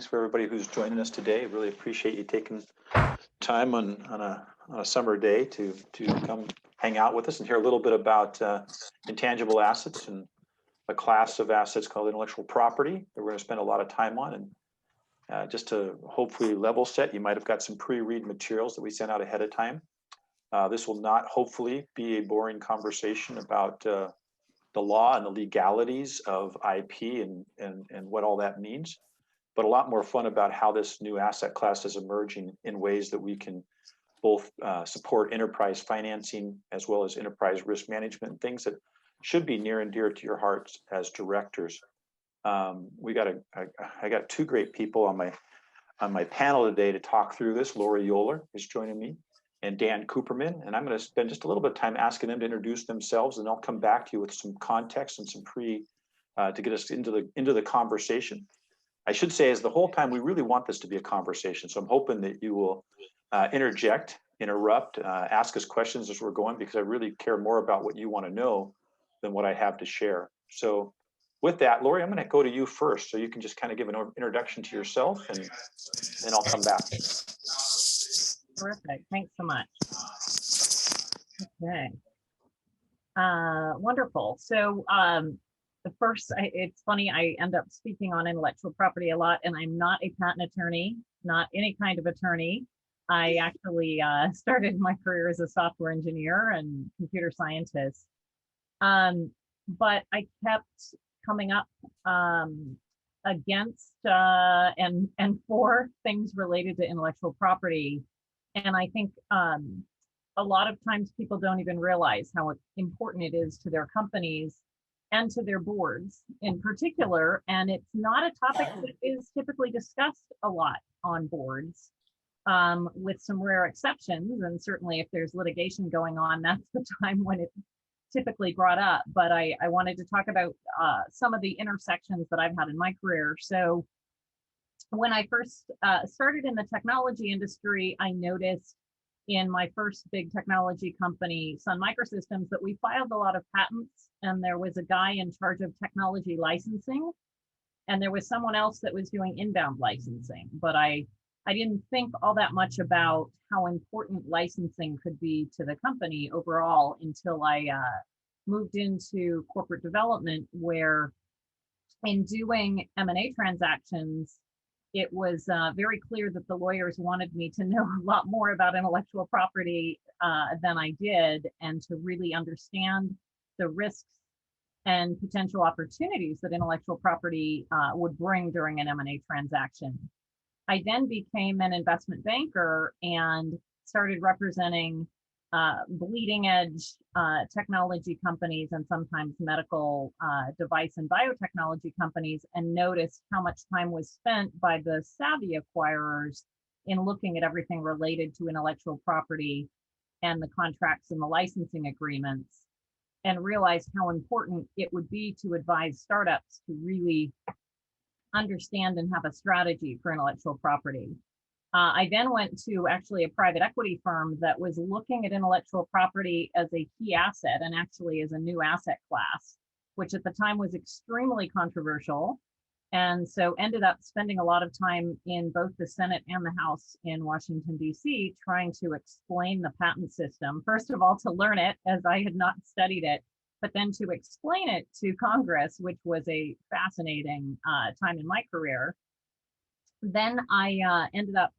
thanks for everybody who's joining us today. Really appreciate you taking time on a summer day to come hang out with us and hear a little bit about intangible assets and a class of assets called intellectual property that we're going to spend a lot of time on. And just to hopefully level set, you might have got some pre-read materials that we sent out ahead of time. This will not hopefully be a boring conversation about the law and the legalities of IP and what all that means, but a lot more fun about how this new asset class is emerging in ways that we can both support enterprise financing as well as enterprise risk management, things that should be near and dear to your hearts as directors. I got two great people on my panel today to talk through this. Laurie Yoler is joining me, and Dan Cooperman, and I'm going to spend just a little bit of time asking them to introduce themselves, and I'll come back to you with some context and some to get us into the conversation. I should say, as the whole time, we really want this to be a conversation, so I'm hoping that you will interject, interrupt, ask us questions as we're going, because I really care more about what you want to know than what I have to share. So with that, Laurie, I'm going to go to you first, so you can just kind of give an introduction to yourself, and then I'll come back. Terrific. Thanks so much. Okay. Wonderful. So it's funny, I end up speaking on intellectual property a lot, and I'm not a patent attorney, not any kind of attorney. I actually started my career as a software engineer and computer scientist. But I kept coming up against and for things related to intellectual property. And I think a lot of times people don't even realize how important it is to their companies and to their boards in particular. And it's not a topic that is typically discussed a lot on boards, with some rare exceptions. And certainly if there's litigation going on, that's the time when it's typically brought up. But I wanted to talk about some of the intersections that I've had in my career. So when I first started in the technology industry, I noticed in my first big technology company, Sun Microsystems, that we filed a lot of patents, and there was a guy in charge of technology licensing, and there was someone else that was doing inbound licensing. But I didn't think all that much about how important licensing could be to the company overall until I moved into corporate development, where in doing M&A transactions, it was very clear that the lawyers wanted me to know a lot more about intellectual property than I did, and to really understand the risks and potential opportunities that intellectual property would bring during an M&A transaction. I then became an investment banker and started representing bleeding edge technology companies and sometimes medical device and biotechnology companies, and noticed how much time was spent by the savvy acquirers in looking at everything related to intellectual property and the contracts and the licensing agreements, and realized how important it would be to advise startups to really understand and have a strategy for intellectual property. I then went to actually a private equity firm that was looking at intellectual property as a key asset, and actually as a new asset class, which at the time was extremely controversial. And so ended up spending a lot of time in both the Senate and the House in Washington, D.C., trying to explain the patent system. First of all, to learn it, as I had not studied it, but then to explain it to Congress, which was a fascinating time in my career. Then I ended up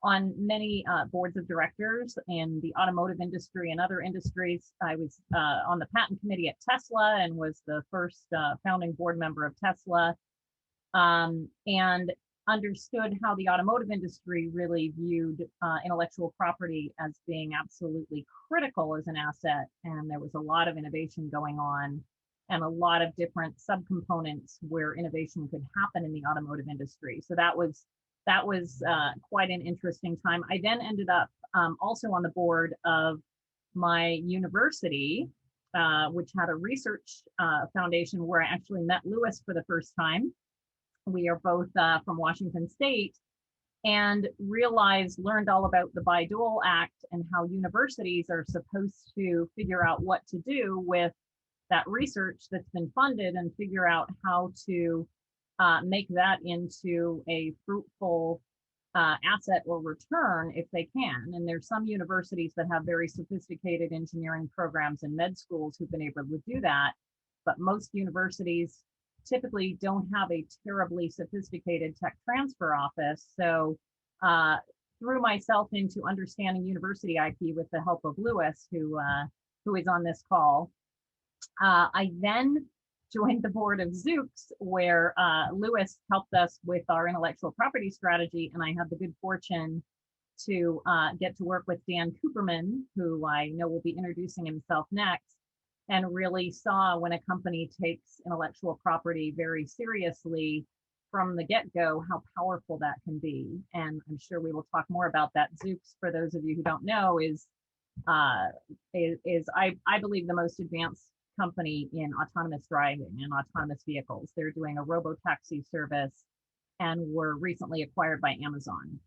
on many boards of directors in the automotive industry and other industries. I was on the patent committee at Tesla and was the first founding board member of Tesla, and understood how the automotive industry really viewed intellectual property as being absolutely critical as an asset. And there was a lot of innovation going on, and a lot of different subcomponents where innovation could happen in the automotive industry. So that was quite an interesting time. I then ended up also on the board of my university, which had a research foundation where I actually met Louis for the first time. We are both from Washington State, and learned all about the Bayh-Dole Act and how universities are supposed to figure out what to do with that research that's been funded, and figure out how to make that into a fruitful asset or return if they can. And there's some universities that have very sophisticated engineering programs and med schools who've been able to do that. But most universities typically don't have a terribly sophisticated tech transfer office. So threw myself into understanding university IP with the help of Lewis, who is on this call. I then joined the board of Zoox, where Lewis helped us with our intellectual property strategy, and I had the good fortune to get to work with Dan Cooperman, who I know will be introducing himself next, and really saw when a company takes intellectual property very seriously from the get-go, how powerful that can be. And I'm sure we will talk more about that. Zoox, for those of you who don't know, is I believe the most advanced company in autonomous driving and autonomous vehicles. They're doing a robo-taxi service and were recently acquired by Amazon.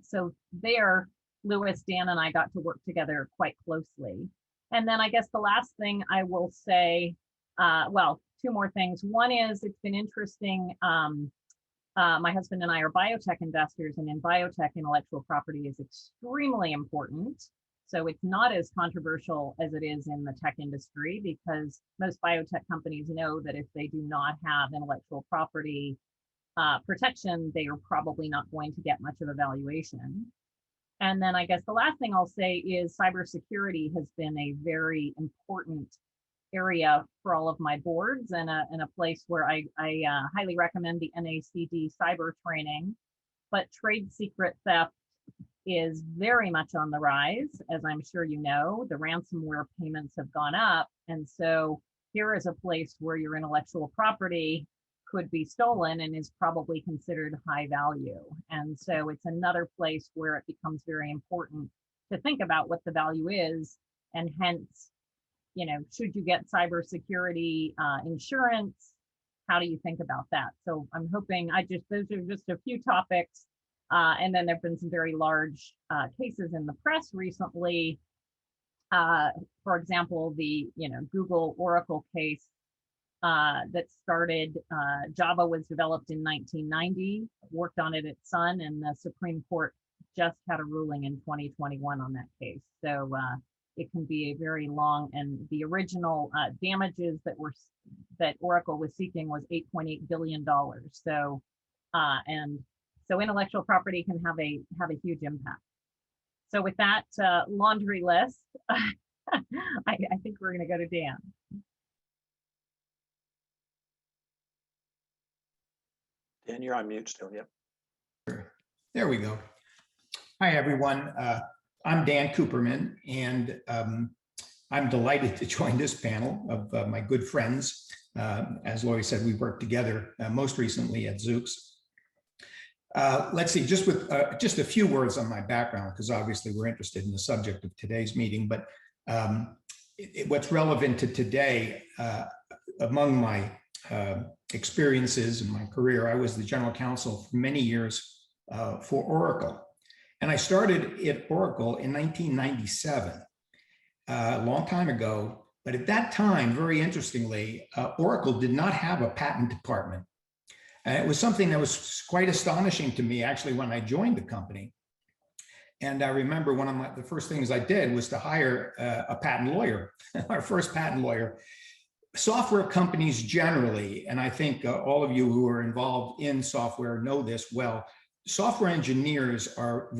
So there, Lewis, Dan, and I got to work together quite closely. And then I guess the last thing I will say, well, two more things. One is it's been interesting. My husband and I are biotech investors, and in biotech, intellectual property is extremely important. So it's not as controversial as it is in the tech industry, because most biotech companies know that if they do not have intellectual property protection, they are probably not going to get much of a valuation. And then I guess the last thing I'll say is cybersecurity has been a very important area for all of my boards, and a place where I highly recommend the NACD cyber training. But trade secret theft is very much on the rise, as I'm sure you know. The ransomware payments have gone up, and so here is a place where your intellectual property could be stolen and is probably considered high value. And so it's another place where it becomes very important to think about what the value is, and hence, you know, should you get cybersecurity insurance? How do you think about that? So I'm hoping those are just a few topics. And then there've been some very large cases in the press recently. For example, the Google Oracle case that started. Java was developed in 1990, worked on it at Sun, and the Supreme Court just had a ruling in 2021 on that case. So it can be a very long, and the original damages that Oracle was seeking was $8.8 billion. So So intellectual property can have a huge impact. So with that laundry list, I think we're going to go to Dan. Dan, you're on mute still. Yep. There we go. Hi, everyone. I'm Dan Cooperman, and I'm delighted to join this panel of my good friends. As Laurie said, we worked together most recently at Zoox. Let's see, just a few words on my background, because obviously we're interested in the subject of today's meeting, but what's relevant to today, among my experiences in my career, I was the general counsel for many years for Oracle. And I started at Oracle in 1997, a long time ago. But at that time, very interestingly, Oracle did not have a patent department. And it was something that was quite astonishing to me, actually, when I joined the company. And I remember one of the first things I did was to hire a patent lawyer, our first patent lawyer. Software companies generally, and I think all of you who are involved in software know this well, software engineers are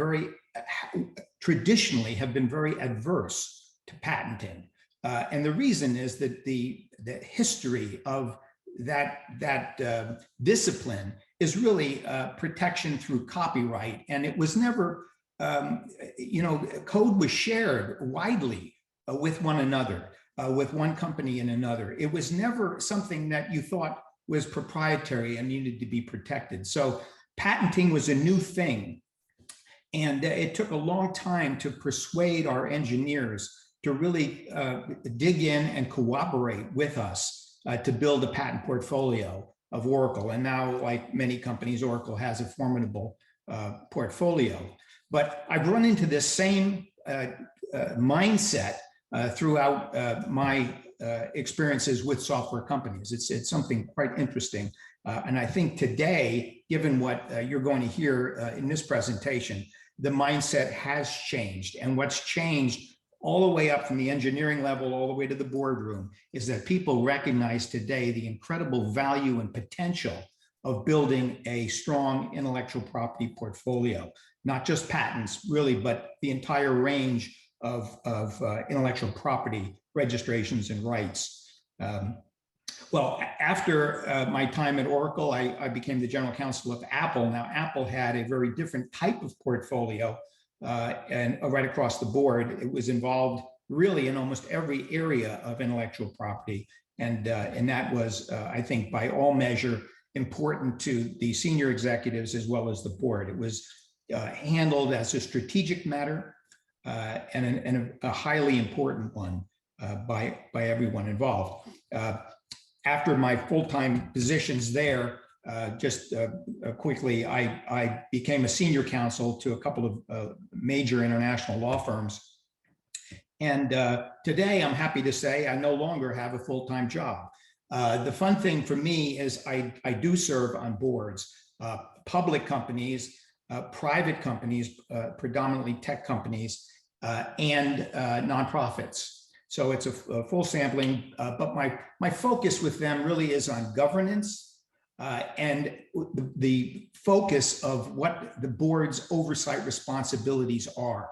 traditionally have been very adverse to patenting. And the reason is that the history of that discipline is really protection through copyright. And it was never, code was shared widely with one another, with one company and another. It was never something that you thought was proprietary and needed to be protected. So patenting was a new thing. And it took a long time to persuade our engineers to really dig in and cooperate with us to build a patent portfolio of Oracle. And now, like many companies, Oracle has a formidable portfolio. But I've run into this same mindset throughout my experiences with software companies. It's something quite interesting. And I think today, given what you're going to hear in this presentation, the mindset has changed. And what's changed all the way up from the engineering level all the way to the boardroom is that people recognize today the incredible value and potential of building a strong intellectual property portfolio, not just patents really, but the entire range of intellectual property registrations and rights. Well, after my time at Oracle, I became the general counsel of Apple. Now, Apple had a very different type of portfolio and right across the board. It was involved really in almost every area of intellectual property. And that was, I think, by all measure, important to the senior executives as well as the board. It was handled as a strategic matter and a highly important one by everyone involved. After my full-time positions there, quickly, I became a senior counsel to a couple of major international law firms. And today, I'm happy to say I no longer have a full-time job. The fun thing for me is I do serve on boards, public companies, private companies, predominantly tech companies, and nonprofits. So it's a full sampling, but my focus with them really is on governance and the focus of what the board's oversight responsibilities are.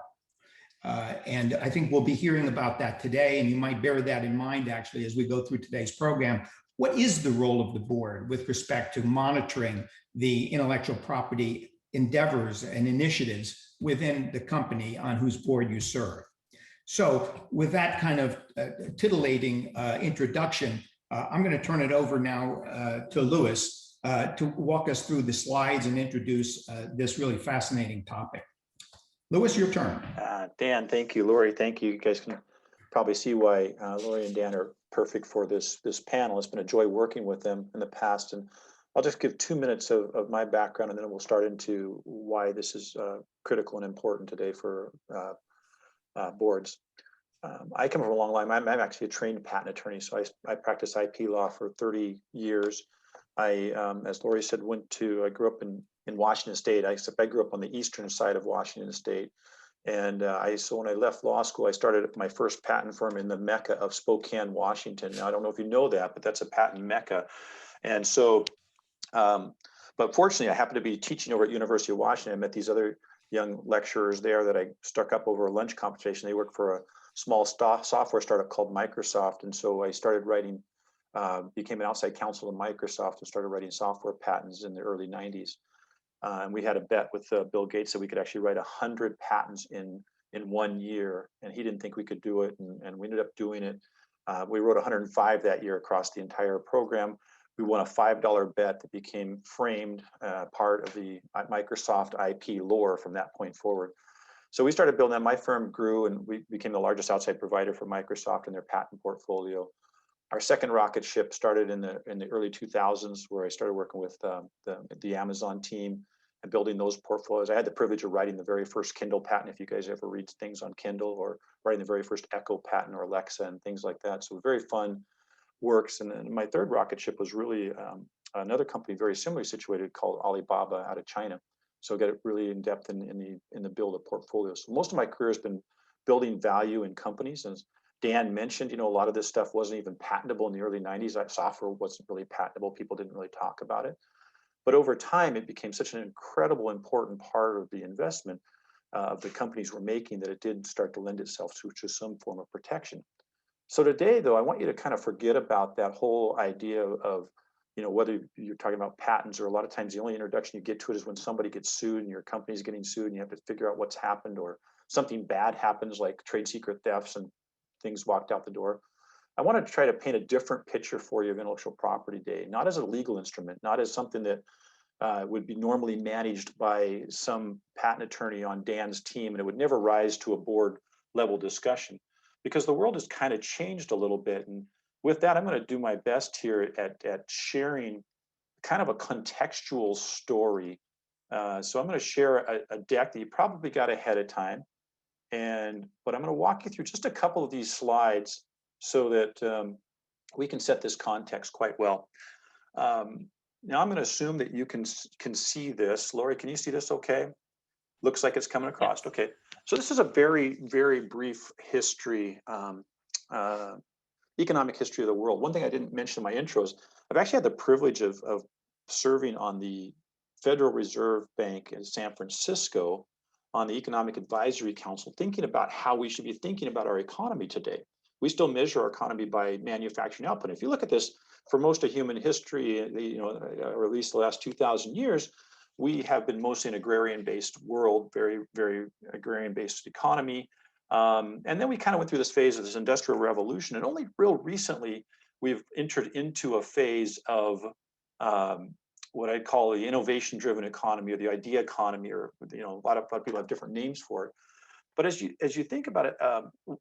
And I think we'll be hearing about that today, and you might bear that in mind actually as we go through today's program. What is the role of the board with respect to monitoring the intellectual property endeavors and initiatives within the company on whose board you serve? So with that kind of titillating introduction, I'm going to turn it over now to Louis to walk us through the slides and introduce this really fascinating topic. Louis, your turn. Dan, thank you. Laurie, thank you. You guys can probably see why Laurie and Dan are perfect for this panel. It's been a joy working with them in the past. And I'll just give 2 minutes of my background, and then we'll start into why this is critical and important today for boards. I come from a long line. I'm actually a trained patent attorney, so I practiced IP law for 30 years. As Laurie said, I grew up in Washington State. I grew up on the eastern side of Washington State. And so when I left law school, I started my first patent firm in the Mecca of Spokane, Washington. Now, I don't know if you know that, but that's a patent Mecca. And so, but fortunately, I happened to be teaching over at University of Washington. I met these other young lecturers there that I struck up over a lunch conversation. They work for a small software startup called Microsoft. And so I started writing, became an outside counsel to Microsoft and started writing software patents in the early 90s. And we had a bet with Bill Gates that we could actually write 100 patents in 1 year. And he didn't think we could do it. And we ended up doing it. We wrote 105 that year across the entire program. We won a $5 bet that became framed part of the Microsoft IP lore from that point forward. So we started building that. My firm grew, and we became the largest outside provider for Microsoft in their patent portfolio. Our second rocket ship started in the early 2000s, where I started working with the Amazon team and building those portfolios. I had the privilege of writing the very first Kindle patent, if you guys ever read things on Kindle, or writing the very first Echo patent or Alexa and things like that. So very fun works. And then my third rocket ship was really another company very similarly situated called Alibaba out of China. So I got it really in depth in the build of portfolios. So most of my career has been building value in companies. And Dan mentioned, a lot of this stuff wasn't even patentable in the early 90s. That software wasn't really patentable. People didn't really talk about it. But over time, it became such an incredible, important part of the investment of the companies we're making that it did start to lend itself to some form of protection. So today, though, I want you to kind of forget about that whole idea of, whether you're talking about patents, or a lot of times the only introduction you get to it is when somebody gets sued and your company's getting sued and you have to figure out what's happened, or something bad happens like trade secret thefts and things walked out the door. I want to try to paint a different picture for you of Intellectual Property Day, not as a legal instrument, not as something that would be normally managed by some patent attorney on Dan's team, and it would never rise to a board level discussion, because the world has kind of changed a little bit. And with that, I'm going to do my best here at sharing kind of a contextual story. So I'm going to share a deck that you probably got ahead of time. But I'm going to walk you through just a couple of these slides so that we can set this context quite well. now I'm going to assume that you can see this. Laurie, can you see this okay? Looks like it's coming across. Yes. Okay. So this is a very, very brief history, economic history of the world. One thing I didn't mention in my intros, I've actually had the privilege of serving on the Federal Reserve Bank in San Francisco on the Economic Advisory Council, thinking about how we should be thinking about our economy today. We still measure our economy by manufacturing output. If you look at this, for most of human history, or at least the last 2,000 years, we have been mostly an agrarian-based world, very, very agrarian-based economy. And then we kind of went through this phase of this industrial revolution, and only real recently we've entered into a phase of what I'd call the innovation-driven economy, or the idea economy, or a lot of people have different names for it. But as you think about it,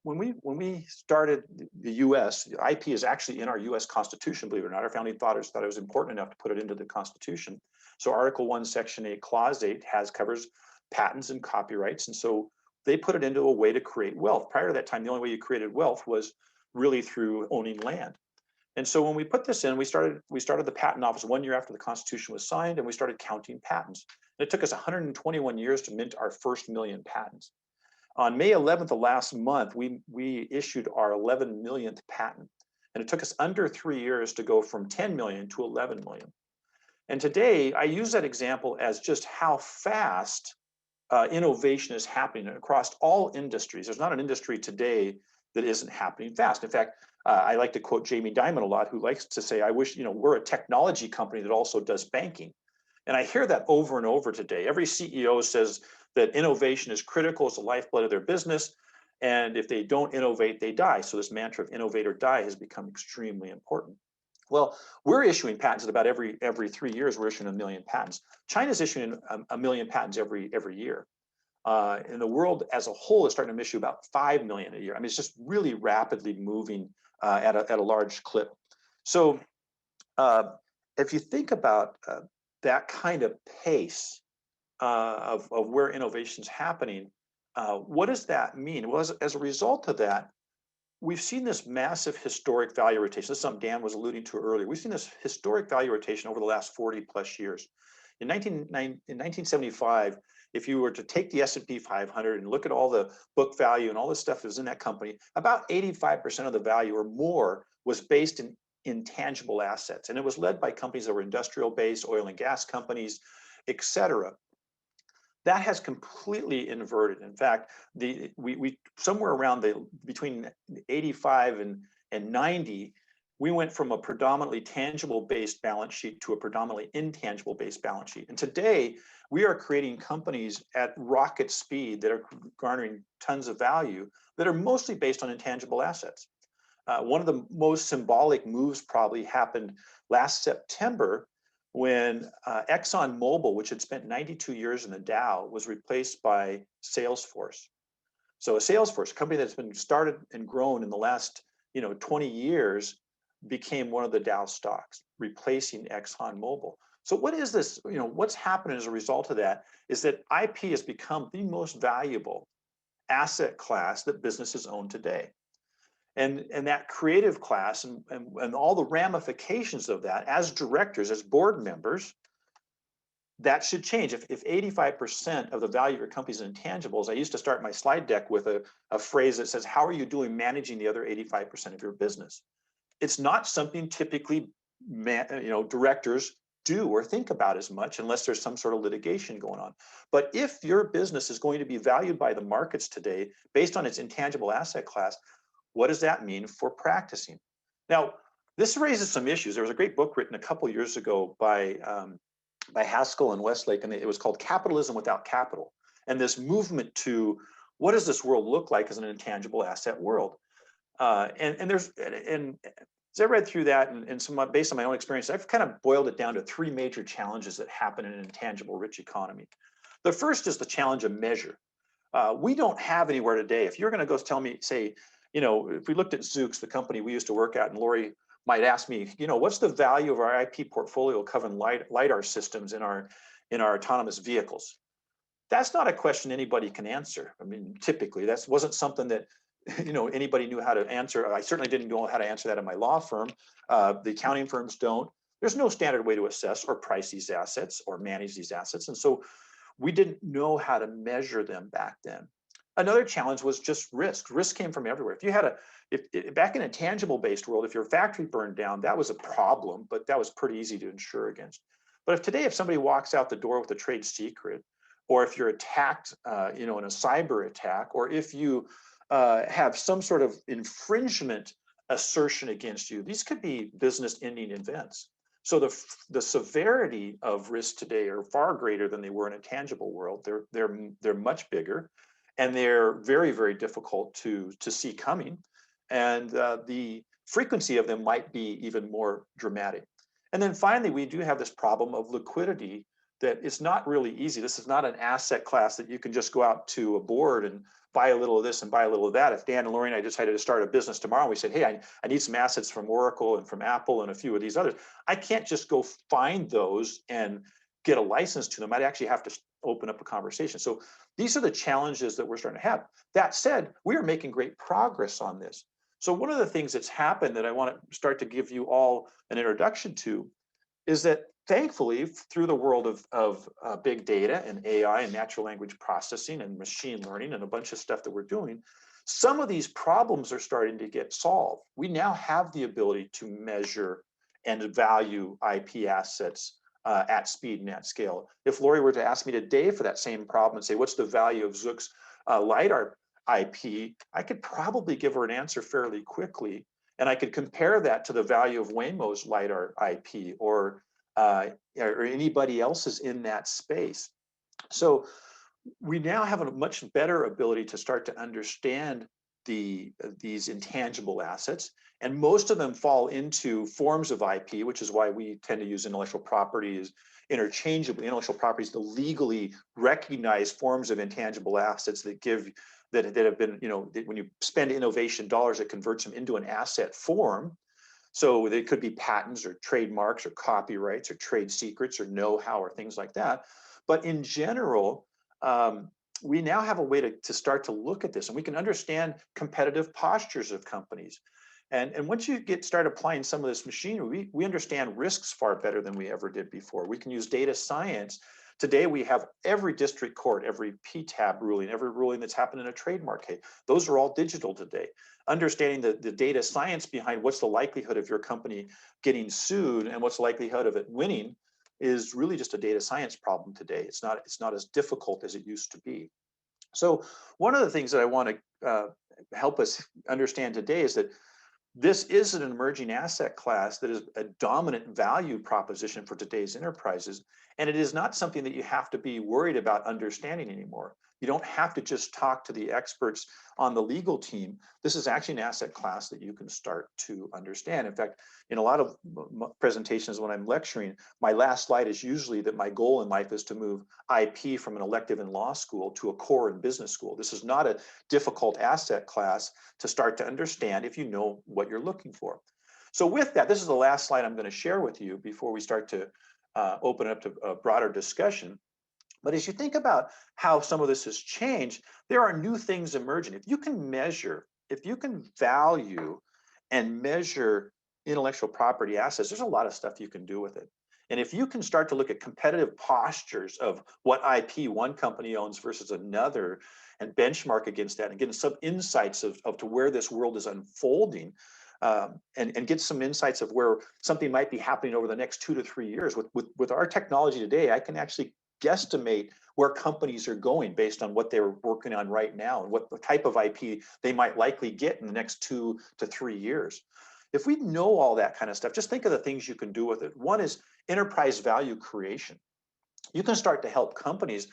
when we started the U.S., IP is actually in our U.S. Constitution. Believe it or not, our founding fathers thought it was important enough to put it into the Constitution. So Article 1, Section 8, Clause 8 covers patents and copyrights, and so they put it into a way to create wealth. Prior to that time, the only way you created wealth was really through owning land. And so when we put this in, we started the patent office 1 year after the Constitution was signed, and we started counting patents. And it took us 121 years to mint our first million patents. On May 11th of last month, we issued our 11 millionth patent. And it took us under 3 years to go from 10 million to 11 million. And today, I use that example as just how fast innovation is happening across all industries. There's not an industry today that isn't happening fast. In fact, I like to quote Jamie Dimon a lot, who likes to say, I wish, we're a technology company that also does banking. And I hear that over and over today. Every CEO says that innovation is critical, it's the lifeblood of their business. And if they don't innovate, they die. So this mantra of innovate or die has become extremely important. Well, we're issuing patents at about every 3 years, we're issuing 1 million patents. China's issuing a million patents every year. And the world as a whole is starting to issue about 5 million a year. I mean, it's just really rapidly moving at a large clip. So if you think about that kind of pace of where innovation is happening, what does that mean? Well, as a result of that, we've seen this massive historic value rotation. This is something Dan was alluding to earlier. We've seen this historic value rotation over the last 40 plus years. In 1975, if you were to take the S&P 500 and look at all the book value and all the stuff that was in that company, about 85% of the value or more was based in intangible assets. And it was led by companies that were industrial based, oil and gas companies, et cetera. That has completely inverted. In fact, we somewhere around between 85 and 90, we went from a predominantly tangible-based balance sheet to a predominantly intangible-based balance sheet. And today, we are creating companies at rocket speed that are garnering tons of value that are mostly based on intangible assets. One of the most symbolic moves probably happened last September when ExxonMobil, which had spent 92 years in the Dow, was replaced by Salesforce. So a Salesforce, a company that's been started and grown in the last 20 years, became one of the Dow stocks, replacing ExxonMobil. So what is this? What's happened as a result of that is that IP has become the most valuable asset class that businesses own today. And that creative class and all the ramifications of that as directors, as board members, that should change. If 85% of the value of your company is intangibles, I used to start my slide deck with a phrase that says, how are you doing managing the other 85% of your business? It's not something typically directors do or think about as much unless there's some sort of litigation going on. But if your business is going to be valued by the markets today based on its intangible asset class, what does that mean for practicing? Now, this raises some issues. There was a great book written a couple years ago by Haskell and Westlake, and it was called Capitalism Without Capital. And this movement to what does this world look like as an intangible asset world? And as I read through that and based on my own experience, I've kind of boiled it down to 3 major challenges that happen in an intangible rich economy. The first is the challenge of measure. We don't have anywhere today. If you're going to go tell me, say, if we looked at Zoox, the company we used to work at, and Laurie might ask me, what's the value of our IP portfolio covering LiDAR systems in our autonomous vehicles? That's not a question anybody can answer. I mean, typically, that wasn't something that anybody knew how to answer. I certainly didn't know how to answer that in my law firm. The accounting firms don't. there's no standard way to assess or price these assets or manage these assets. And so we didn't know how to measure them back then. Another challenge was just risk. Risk came from everywhere. If you had back in a tangible based world, if your factory burned down, that was a problem, but that was pretty easy to insure against. But if somebody walks out the door with a trade secret, or if you're attacked, in a cyber attack, or if you have some sort of infringement assertion against you, these could be business-ending events. So the severity of risks today are far greater than they were in a tangible world. They're much bigger, and they're very, very difficult to see coming. And the frequency of them might be even more dramatic. And then finally, we do have this problem of liquidity that it's not really easy. This is not an asset class that you can just go out to a board and buy a little of this and buy a little of that. If Dan and Laurie and I decided to start a business tomorrow, and we said, hey, I need some assets from Oracle and from Apple and a few of these others, I can't just go find those and get a license to them. I'd actually have to open up a conversation. So these are the challenges that we're starting to have. That said, we are making great progress on this. So one of the things that's happened that I want to start to give you all an introduction to is that thankfully, through the world of big data and AI and natural language processing and machine learning and a bunch of stuff that we're doing, some of these problems are starting to get solved. We now have the ability to measure and value IP assets at speed and at scale. If Laurie were to ask me today for that same problem and say, what's the value of Zook's LiDAR IP, I could probably give her an answer fairly quickly. And I could compare that to the value of Waymo's LiDAR IP or anybody else's in that space. So we now have a much better ability to start to understand these intangible assets. And most of them fall into forms of IP, which is why we tend to use intellectual property as interchangeably. Intellectual property is the legally recognized forms of intangible assets that have been, when you spend innovation dollars, it converts them into an asset form. So they could be patents or trademarks or copyrights or trade secrets or know-how or things like that. But in general, we now have a way to start to look at this, and we can understand competitive postures of companies. And once you start applying some of this machinery, we understand risks far better than we ever did before. We can use data science. Today, we have every district court, every PTAB ruling, every ruling that's happened in a trademark case. Those are all digital today. Understanding the data science behind what's the likelihood of your company getting sued and what's the likelihood of it winning is really just a data science problem today. It's not as difficult as it used to be. So one of the things that I want to help us understand today is that this is an emerging asset class that is a dominant value proposition for today's enterprises. And it is not something that you have to be worried about understanding anymore. You don't have to just talk to the experts on the legal team. This is actually an asset class that you can start to understand. In fact, in a lot of presentations when I'm lecturing, my last slide is usually that my goal in life is to move IP from an elective in law school to a core in business school. This is not a difficult asset class to start to understand if you know what you're looking for. So with that, this is the last slide I'm going to share with you before we start to open up to a broader discussion. But as you think about how some of this has changed, there are new things emerging. If you can measure, if you can value and measure intellectual property assets, there's a lot of stuff you can do with it. And if you can start to look at competitive postures of what IP one company owns versus another and benchmark against that and get some insights of to where this world is unfolding, and get some insights of where something might be happening over the next 2 to 3 years. With our technology today, I can actually guesstimate where companies are going based on what they're working on right now and what type of IP they might likely get in the next 2 to 3 years. If we know all that kind of stuff, just think of the things you can do with it. One is enterprise value creation. You can start to help companies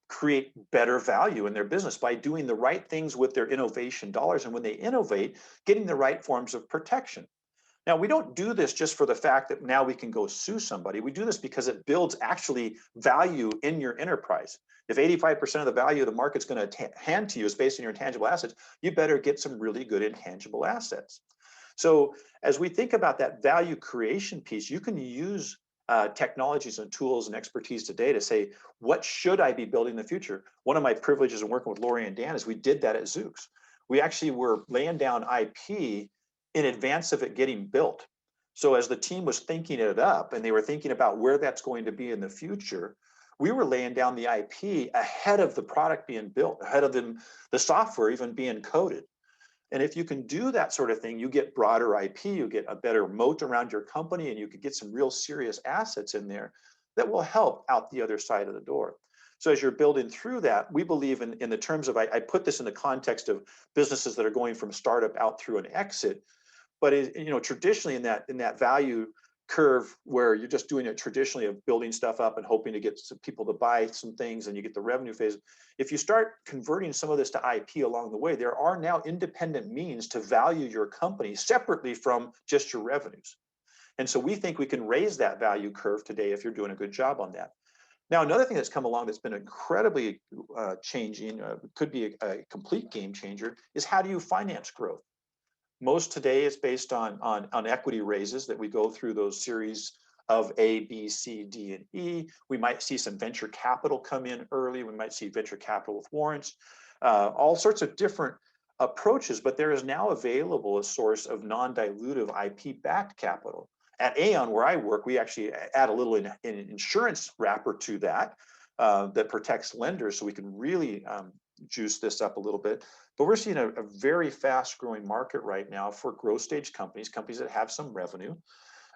create better value in their business by doing the right things with their innovation dollars. And when they innovate, getting the right forms of protection. Now, we don't do this just for the fact that now we can go sue somebody. We do this because it builds actually value in your enterprise. If 85% of the value of the market's going to hand to you is based on your intangible assets, you better get some really good intangible assets. So as we think about that value creation piece, you can use technologies and tools and expertise today to say, what should I be building in the future? One of my privileges in working with Laurie and Dan is we did that at Zooks. We actually were laying down IP in advance of it getting built. So as the team was thinking it up and they were thinking about where that's going to be in the future, we were laying down the IP ahead of the product being built, ahead of the software even being coded. And if you can do that sort of thing, you get broader IP, you get a better moat around your company, and you could get some real serious assets in there that will help out the other side of the door. So as you're building through that, we believe in the terms of, I put this in the context of businesses that are going from startup out through an exit, but traditionally in that value curve where you're just doing it traditionally of building stuff up and hoping to get some people to buy some things and you get the revenue phase. If you start converting some of this to IP along the way, there are now independent means to value your company separately from just your revenues. And so we think we can raise that value curve today if you're doing a good job on that. Now, another thing that's come along that's been incredibly changing, could be a complete game changer, is how do you finance growth? Most today is based on equity raises that we go through those series of A, B, C, D, and E. We might see some venture capital come in early. We might see venture capital with warrants, all sorts of different approaches, but there is now available a source of non-dilutive IP-backed capital. At Aon, where I work, we actually add a little insurance wrapper to that that protects lenders so we can really juice this up a little bit. But we're seeing a very fast growing market right now for growth stage companies that have some revenue,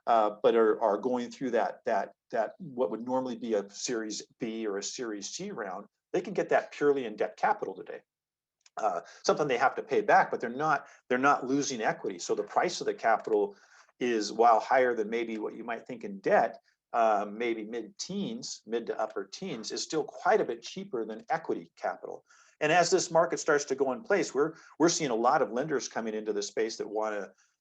but are going through that what would normally be a Series B or a Series C round. They can get that purely in debt capital today. Something they have to pay back, but they're not losing equity. So the price of the capital is, while higher than maybe what you might think in debt, maybe mid to upper teens, is still quite a bit cheaper than equity capital. And as this market starts to go in place, we're seeing a lot of lenders coming into the space that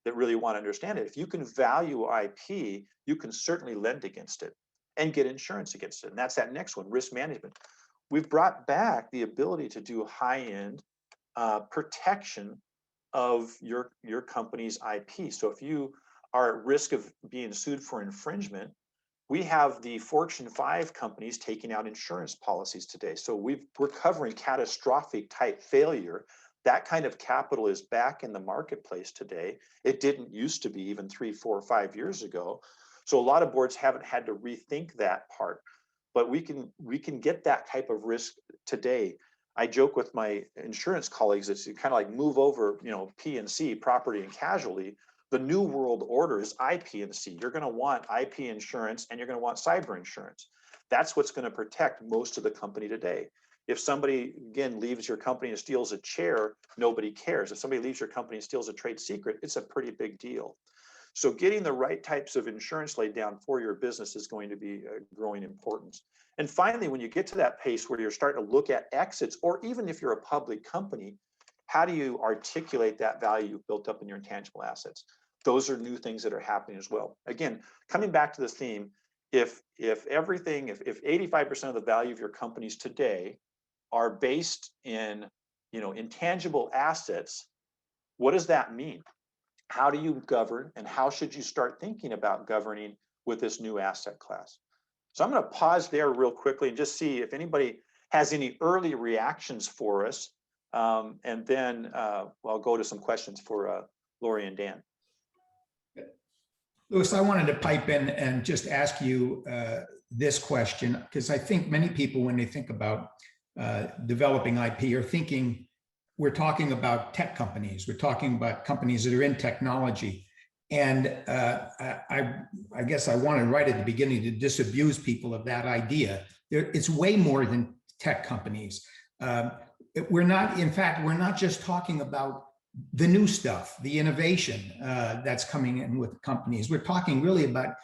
really want to understand it. If you can value IP, you can certainly lend against it and get insurance against it. And that's that next one, risk management. We've brought back the ability to do high-end protection of your company's IP. So if you are at risk of being sued for infringement, we have the Fortune 5 companies taking out insurance policies today. So we're covering catastrophic type failure. That kind of capital is back in the marketplace today. It didn't used to be even 3, 4, 5 years ago. So a lot of boards haven't had to rethink that part, but we can get that type of risk today. I joke with my insurance colleagues, it's kind of like move over, P&C, property and casualty. The new world order is IP&C. You're going to want IP insurance and you're going to want cyber insurance. That's what's going to protect most of the company today. If somebody, again, leaves your company and steals a chair, nobody cares. If somebody leaves your company and steals a trade secret, it's a pretty big deal. So getting the right types of insurance laid down for your business is going to be growing importance. And finally, when you get to that pace where you're starting to look at exits, or even if you're a public company, how do you articulate that value you've built up in your intangible assets? Those are new things that are happening as well. Again, coming back to this theme, if 85% of the value of your companies today are based in intangible assets, what does that mean? How do you govern, and how should you start thinking about governing with this new asset class? So I'm going to pause there real quickly and just see if anybody has any early reactions for us, and then I'll go to some questions for Laurie and Dan. Louis, I wanted to pipe in and just ask you this question, because I think many people, when they think about developing IP, are thinking we're talking about tech companies. We're talking about companies that are in technology. And I guess I wanted right at the beginning to disabuse people of that idea. It's way more than tech companies. We're not just talking about the new stuff, the innovation that's coming in with companies. We're talking really about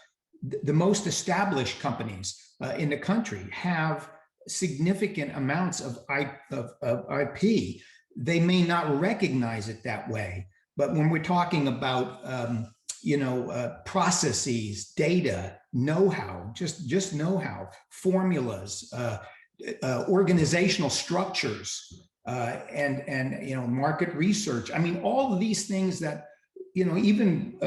the most established companies in the country have significant amounts of IP. They may not recognize it that way, but when we're talking about processes, data, know-how, just know-how, formulas, organizational structures, and market research. I mean, all of these things that even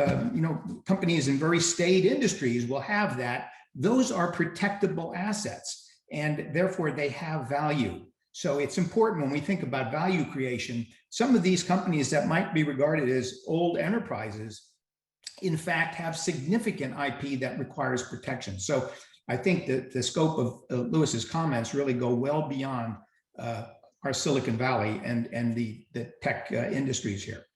companies in very staid industries will have that. Those are protectable assets, and therefore they have value. So it's important when we think about value creation. Some of these companies that might be regarded as old enterprises in fact, have significant IP that requires protection. So I think that the scope of Lewis's comments really go well beyond our Silicon Valley and the tech industries here.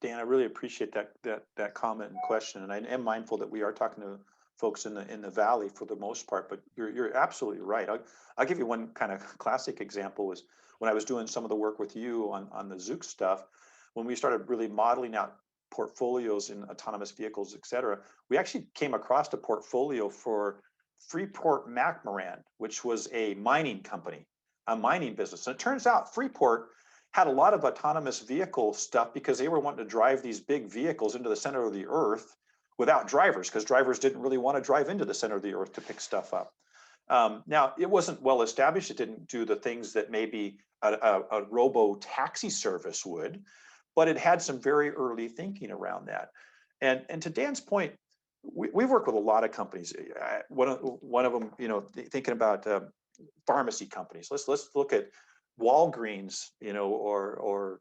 Dan, I really appreciate that comment and question, and I am mindful that we are talking to folks in the Valley for the most part. But you're absolutely right. I'll give you one kind of classic example. Was when I was doing some of the work with you on the Zook stuff, when we started really modeling out portfolios in autonomous vehicles, et cetera, we actually came across a portfolio for Freeport-McMoRan, which was a mining company, a mining business. And it turns out Freeport had a lot of autonomous vehicle stuff because they were wanting to drive these big vehicles into the center of the earth without drivers, because drivers didn't really want to drive into the center of the earth to pick stuff up. Now, it wasn't well established. It didn't do the things that maybe a robo taxi service would, but it had some very early thinking around that. And to Dan's point, we work with a lot of companies. One of them, thinking about pharmacy companies. Let's look at Walgreens, or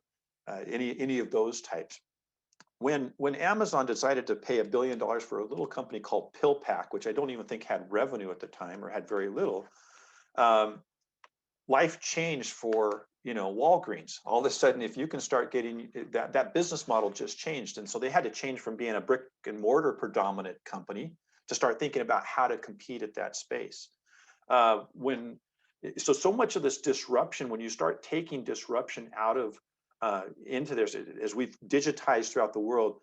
any of those types. When Amazon decided to pay $1 billion for a little company called PillPack, which I don't even think had revenue at the time or had very little, life changed for Walgreens. All of a sudden, if you can start getting that business model just changed, and so they had to change from being a brick and mortar predominant company to start thinking about how to compete at that space. So much of this disruption, when you start taking disruption out of into there, as we've digitized throughout the world,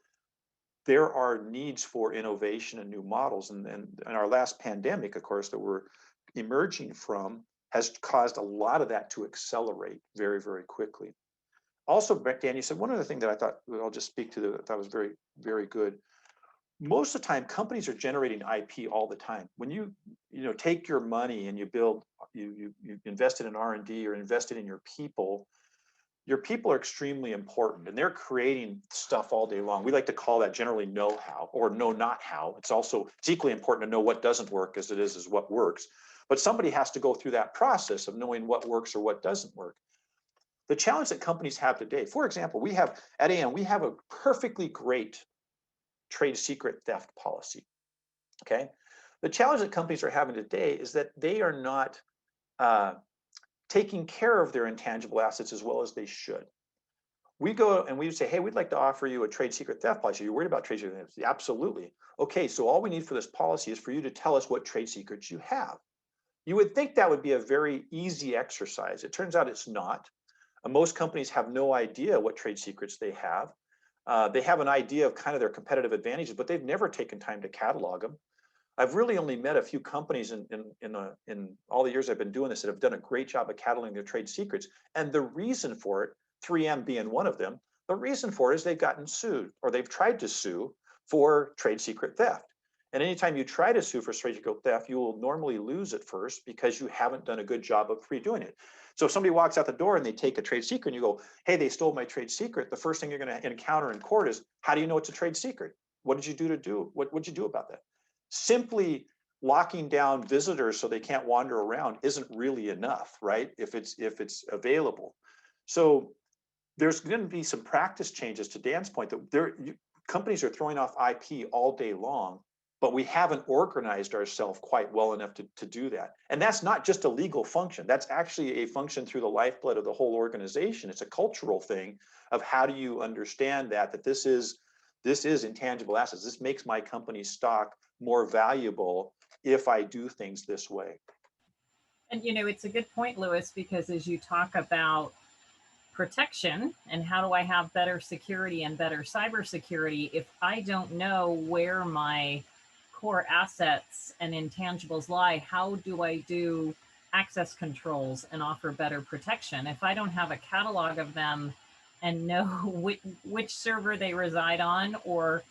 there are needs for innovation and new models. And our last pandemic, of course, that we're emerging from has caused a lot of that to accelerate very, very quickly. Also, Dan, you said one other thing that I thought, I'll just speak to, that I thought was very, very good. Most of the time, companies are generating IP all the time. When you take your money and you build, you invested in R&D or invested in your people are extremely important, and they're creating stuff all day long. We like to call that generally know-how or know not how. It's equally important to know what doesn't work as it is what works. But somebody has to go through that process of knowing what works or what doesn't work. The challenge that companies have today, for example, at AM, we have a perfectly great trade secret theft policy, okay? The challenge that companies are having today is that they are not taking care of their intangible assets as well as they should. We go and we say, hey, we'd like to offer you a trade secret theft policy. Are you worried about trade secret theft? Absolutely. Okay, so all we need for this policy is for you to tell us what trade secrets you have. You would think that would be a very easy exercise. It turns out it's not. Most companies have no idea what trade secrets they have. They have an idea of kind of their competitive advantages, but they've never taken time to catalog them. I've really only met a few companies in all the years I've been doing this that have done a great job of cataloging their trade secrets. And the reason for it, 3M being one of them, the reason for it is they've gotten sued, or they've tried to sue for trade secret theft. And anytime you try to sue for trade secret theft, you will normally lose at first because you haven't done a good job of redoing it. So if somebody walks out the door and they take a trade secret and you go, hey, they stole my trade secret, the first thing you're going to encounter in court is, how do you know it's a trade secret? What did you do? What did you do about that? Simply locking down visitors so they can't wander around isn't really enough, right? If it's available. So there's going to be some practice changes, to Dan's point, that companies are throwing off IP all day long, but we haven't organized ourselves quite well enough to do that. And that's not just a legal function. That's actually a function through the lifeblood of the whole organization. It's a cultural thing of how do you understand that this is intangible assets. This makes my company's stock more valuable if I do things this way. And it's a good point, Lewis, because as you talk about protection and how do I have better security and better cybersecurity, if I don't know where my core assets and intangibles lie, how do I do access controls and offer better protection? If I don't have a catalog of them and know which server they reside on or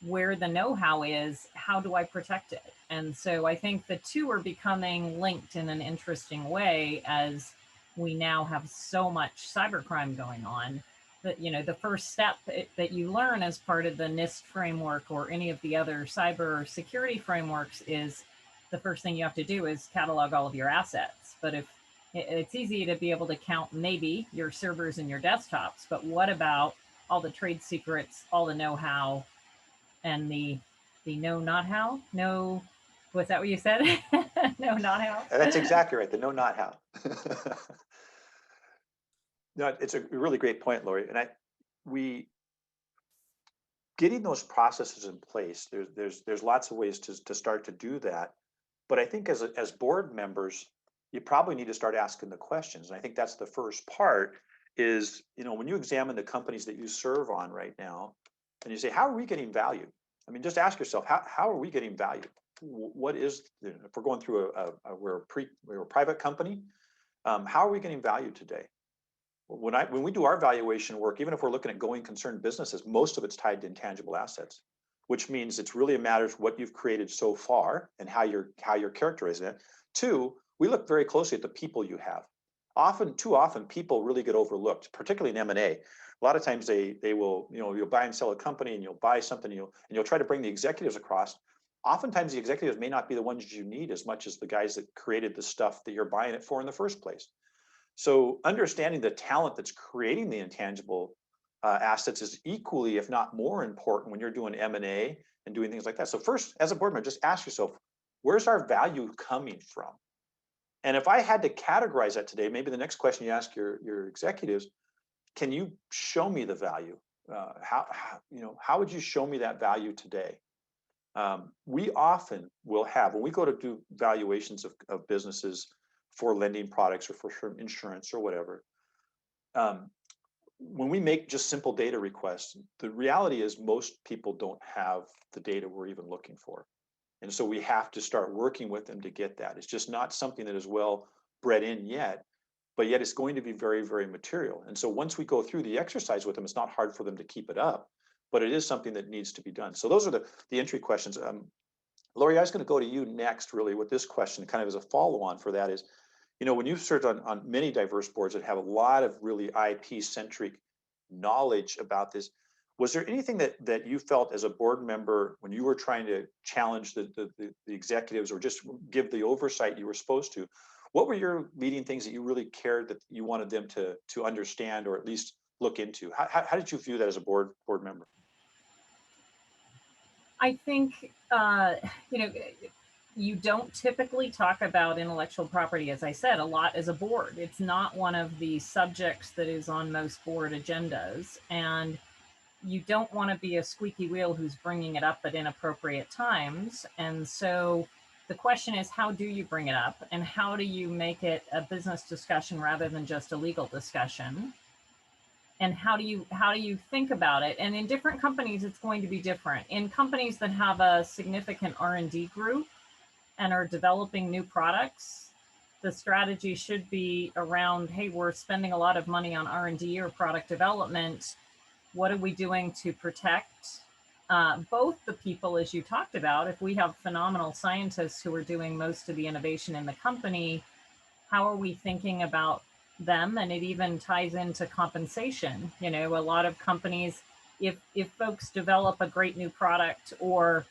where the know-how is, how do I protect it? And so I think the two are becoming linked in an interesting way as we now have so much cybercrime going on. That the first step that you learn as part of the NIST framework or any of the other cyber security frameworks is the first thing you have to do is catalog all of your assets. But if it's easy to be able to count maybe your servers and your desktops, but what about all the trade secrets, all the know-how, and the no, not how, no, was that what you said? No, not how. That's exactly right. The no, not how. No, it's a really great point, Laurie. And we getting those processes in place. There's lots of ways to start to do that. But I think as board members, you probably need to start asking the questions. And I think that's the first part is, when you examine the companies that you serve on right now, and you say, how are we getting value? I mean, just ask yourself, how are we getting value? What is, if we're going through we're a private company, how are we getting value today? When we do our valuation work, even if we're looking at going concern businesses, most of it's tied to intangible assets, which means it's really a matter of what you've created so far and how you're characterizing it. Two, we look very closely at the people you have. Too often, people really get overlooked, particularly in M&A. A lot of times they will, you'll buy and sell a company and you'll buy something and you'll try to bring the executives across. Oftentimes the executives may not be the ones you need as much as the guys that created the stuff that you're buying it for in the first place. So understanding the talent that's creating the intangible assets is equally, if not more important when you're doing M&A and doing things like that. So first, as a board member, just ask yourself, where's our value coming from? And if I had to categorize that today, maybe the next question you ask your executives, can you show me the value? How would you show me that value today? We often will have, when we go to do valuations of businesses for lending products or for insurance or whatever, when we make just simple data requests, the reality is most people don't have the data we're even looking for. And so we have to start working with them to get that. It's just not something that is well bred in yet, but yet it's going to be very, very material. And so once we go through the exercise with them, it's not hard for them to keep it up, but it is something that needs to be done. So those are the entry questions. Laurie, I was going to go to you next, really, with this question, kind of as a follow-on for that is, when you've served on many diverse boards that have a lot of really IP-centric knowledge about this, was there anything that you felt as a board member when you were trying to challenge the executives or just give the oversight you were supposed to? What were your leading things that you really cared that you wanted them to understand or at least look into? How did you view that as a board member? I think, you don't typically talk about intellectual property, as I said, a lot as a board. It's not one of the subjects that is on most board agendas. And you don't want to be a squeaky wheel who's bringing it up at inappropriate times. And so the question is, how do you bring it up and how do you make it a business discussion rather than just a legal discussion? And how do you think about it? And in different companies, it's going to be different. In companies that have a significant R&D group and are developing new products, the strategy should be around, hey, we're spending a lot of money on R&D or product development. What are we doing to protect both the people, as you talked about? If we have phenomenal scientists who are doing most of the innovation in the company, how are we thinking about them? And it even ties into compensation. A lot of companies, if folks develop a great new product or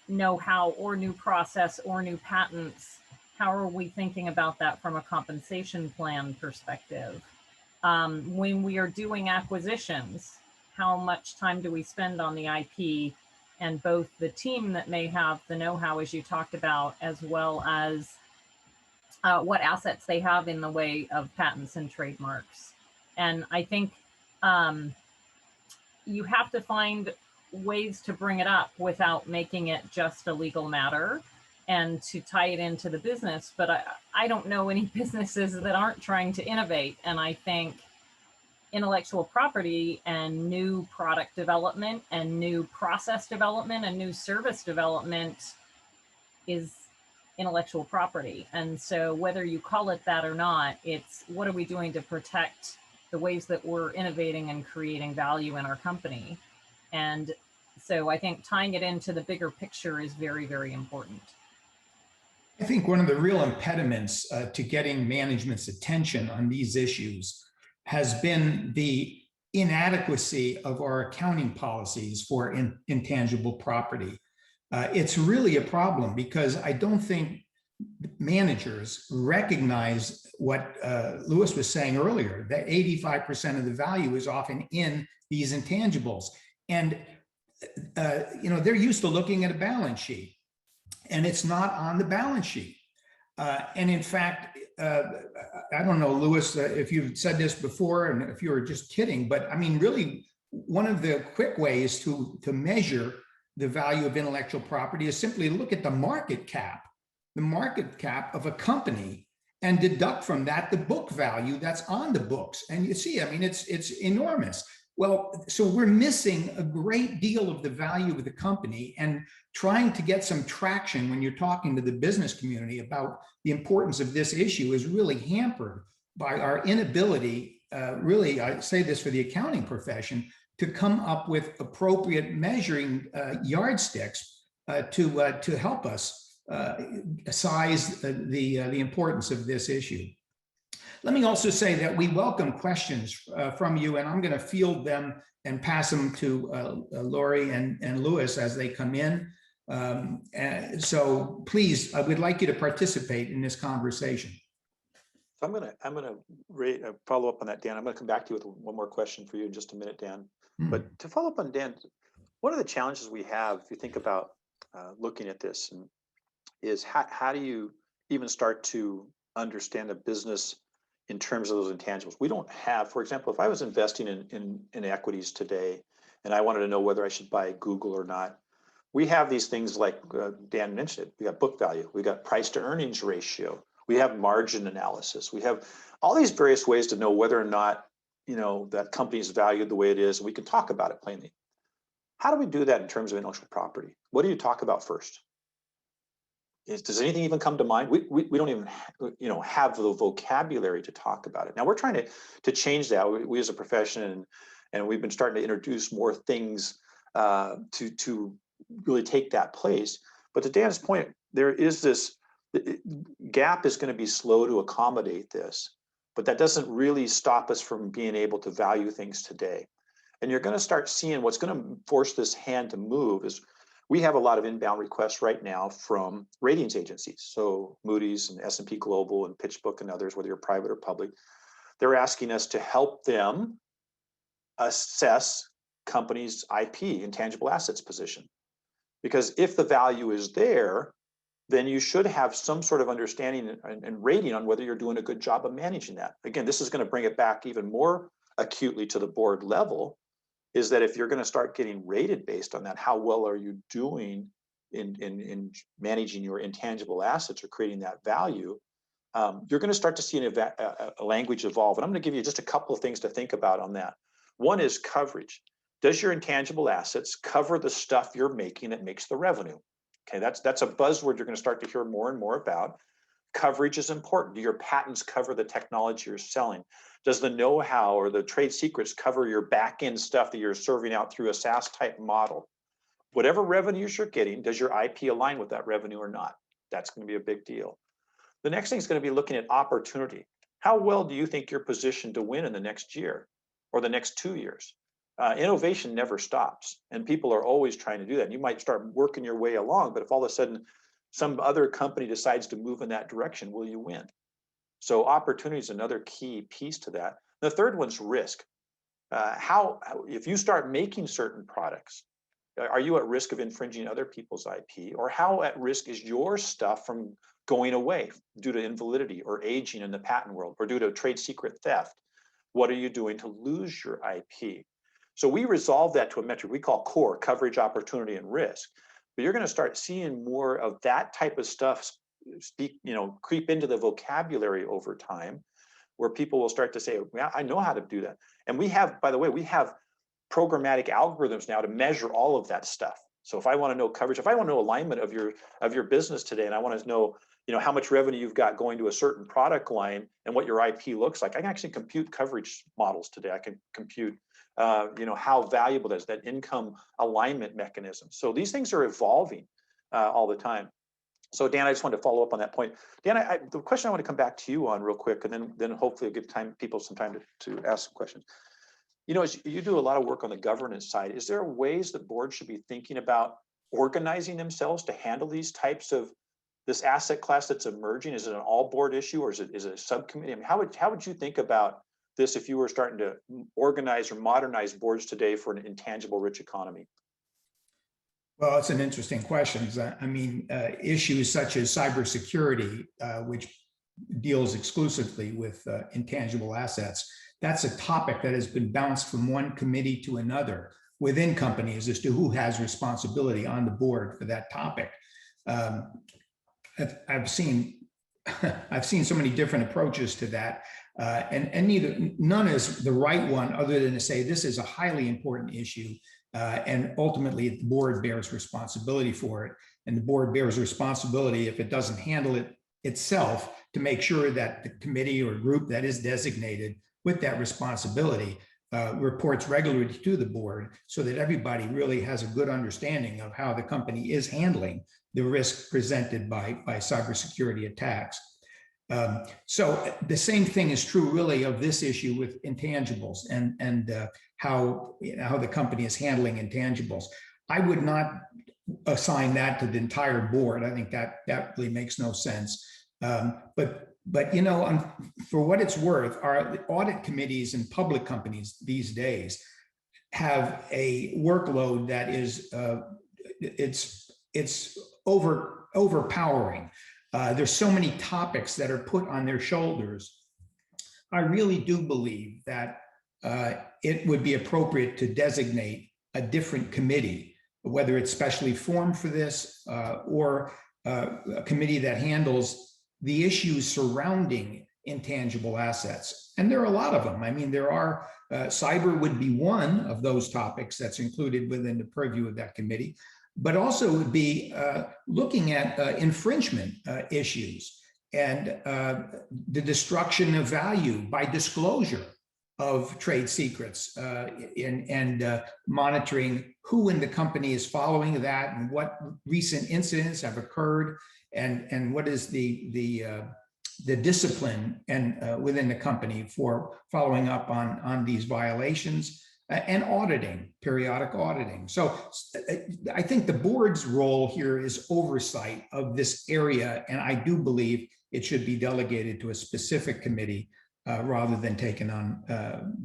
know-how or new process or new patents, how are we thinking about that from a compensation plan perspective? When we are doing acquisitions, how much time do we spend on the IP and both the team that may have the know-how, as you talked about, as well as what assets they have in the way of patents and trademarks. And I think you have to find ways to bring it up without making it just a legal matter and to tie it into the business. But I don't know any businesses that aren't trying to innovate. And I think intellectual property and new product development and new process development and new service development is intellectual property. And so whether you call it that or not, it's what are we doing to protect the ways that we're innovating and creating value in our company? And so I think tying it into the bigger picture is very, very important. I think one of the real impediments to getting management's attention on these issues has been the inadequacy of our accounting policies for intangible property. It's really a problem because I don't think managers recognize what Louis was saying earlier, that 85% of the value is often in these intangibles. And they're used to looking at a balance sheet, and it's not on the balance sheet. And in fact, I don't know, Louis, if you've said this before and if you were just kidding, but I mean, really, one of the quick ways to measure the value of intellectual property is simply look at the market cap of a company and deduct from that the book value that's on the books. And you see, I mean, it's enormous. Well, so we're missing a great deal of the value of the company, and trying to get some traction when you're talking to the business community about the importance of this issue is really hampered by our inability, really, I say this for the accounting profession, to come up with appropriate measuring yardsticks to help us size the importance of this issue. Let me also say that we welcome questions from you, and I'm going to field them and pass them to Laurie and Louis as they come in. So please, I would like you to participate in this conversation. So I'm gonna follow up on that, Dan. I'm gonna come back to you with one more question for you in just a minute, Dan. But to follow up on Dan, one of the challenges we have, if you think about looking at this, is how do you even start to understand a business in terms of those intangibles? We don't have, for example, if I was investing in equities today and I wanted to know whether I should buy Google or not, we have these things like Dan mentioned it. We got book value, we got price to earnings ratio, we have margin analysis, we have all these various ways to know whether or not that company is valued the way it is, and we can talk about it plainly. How do we do that in terms of intellectual property? What do you talk about first? Does anything even come to mind? We don't even have the vocabulary to talk about it. Now we're trying to change that. We as a profession, and we've been starting to introduce more things to really take that place. But to Dan's point, there is this gap is going to be slow to accommodate this, but that doesn't really stop us from being able to value things today. And you're going to start seeing what's going to force this hand to move is we have a lot of inbound requests right now from ratings agencies. So Moody's and S&P Global and PitchBook and others, whether you're private or public, they're asking us to help them assess companies' IP, intangible assets position. Because if the value is there, then you should have some sort of understanding and rating on whether you're doing a good job of managing that. Again, this is going to bring it back even more acutely to the board level, is that if you're going to start getting rated based on that, how well are you doing in managing your intangible assets or creating that value, you're going to start to see a language evolve. And I'm going to give you just a couple of things to think about on that. One is coverage. Does your intangible assets cover the stuff you're making that makes the revenue? Okay, that's a buzzword you're going to start to hear more and more about. Coverage is important. Do your patents cover the technology you're selling? Does the know-how or the trade secrets cover your back-end stuff that you're serving out through a SaaS type model? Whatever revenues you're getting, does your IP align with that revenue or not? That's going to be a big deal. The next thing is going to be looking at opportunity. How well do you think you're positioned to win in the next year or the next 2 years? Innovation never stops, and people are always trying to do that. You might start working your way along, but if all of a sudden some other company decides to move in that direction, will you win? So opportunity is another key piece to that. The third one's risk. If you start making certain products, are you at risk of infringing other people's IP? Or how at risk is your stuff from going away due to invalidity or aging in the patent world or due to trade secret theft? What are you doing to lose your IP? So we resolve that to a metric we call core, coverage, opportunity, and risk. But you're going to start seeing more of that type of stuff creep into the vocabulary over time, where people will start to say, well, I know how to do that. And we have, by the way, we have programmatic algorithms now to measure all of that stuff. So if I want to know coverage, if I want to know alignment of your business today, and I want to know, how much revenue you've got going to a certain product line and what your IP looks like, I can actually compute coverage models today. I can compute how valuable that is, that income alignment mechanism. So these things are evolving all the time. So Dan, I just wanted to follow up on that point. Dan, the question I want to come back to you on real quick, and then hopefully I'll give people some time to ask some questions. As you do a lot of work on the governance side, is there ways that boards should be thinking about organizing themselves to handle these types of this asset class that's emerging? Is it an all board issue, or is it a subcommittee? I mean, how would you think about this if you were starting to organize or modernize boards today for an intangible rich economy? Well, it's an interesting question. I mean, issues such as cybersecurity, which deals exclusively with intangible assets, that's a topic that has been bounced from one committee to another within companies as to who has responsibility on the board for that topic. I've seen I've seen so many different approaches to that, and none is the right one, other than to say this is a highly important issue, and ultimately the board bears responsibility for it, and the board bears responsibility if it doesn't handle it itself to make sure that the committee or group that is designated with that responsibility reports regularly to the board, so that everybody really has a good understanding of how the company is handling the risk presented by cybersecurity attacks. So the same thing is true really of this issue with intangibles and how the company is handling intangibles. I would not assign that to the entire board. I think that really makes no sense. But you know, for what it's worth, our audit committees in public companies these days have a workload that is it's overpowering. There's so many topics that are put on their shoulders. I really do believe that it would be appropriate to designate a different committee, whether it's specially formed for this or a committee that handles the issues surrounding intangible assets. And there are a lot of them. I mean, there are, cyber would be one of those topics that's included within the purview of that committee, but also would be looking at infringement issues and the destruction of value by disclosure of trade secrets and monitoring who in the company is following that and what recent incidents have occurred and what is the discipline and within the company for following up on these violations and auditing, periodic auditing. So I think the board's role here is oversight of this area, and I do believe it should be delegated to a specific committee rather than taken on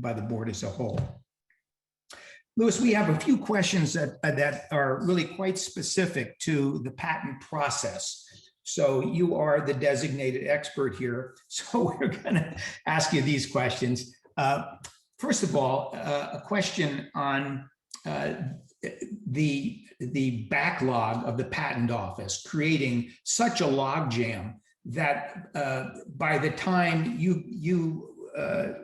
by the board as a whole. Louis, we have a few questions that are really quite specific to the patent process. So you are the designated expert here. So we're going to ask you these questions. First of all, a question on the backlog of the patent office, creating such a logjam that by the time you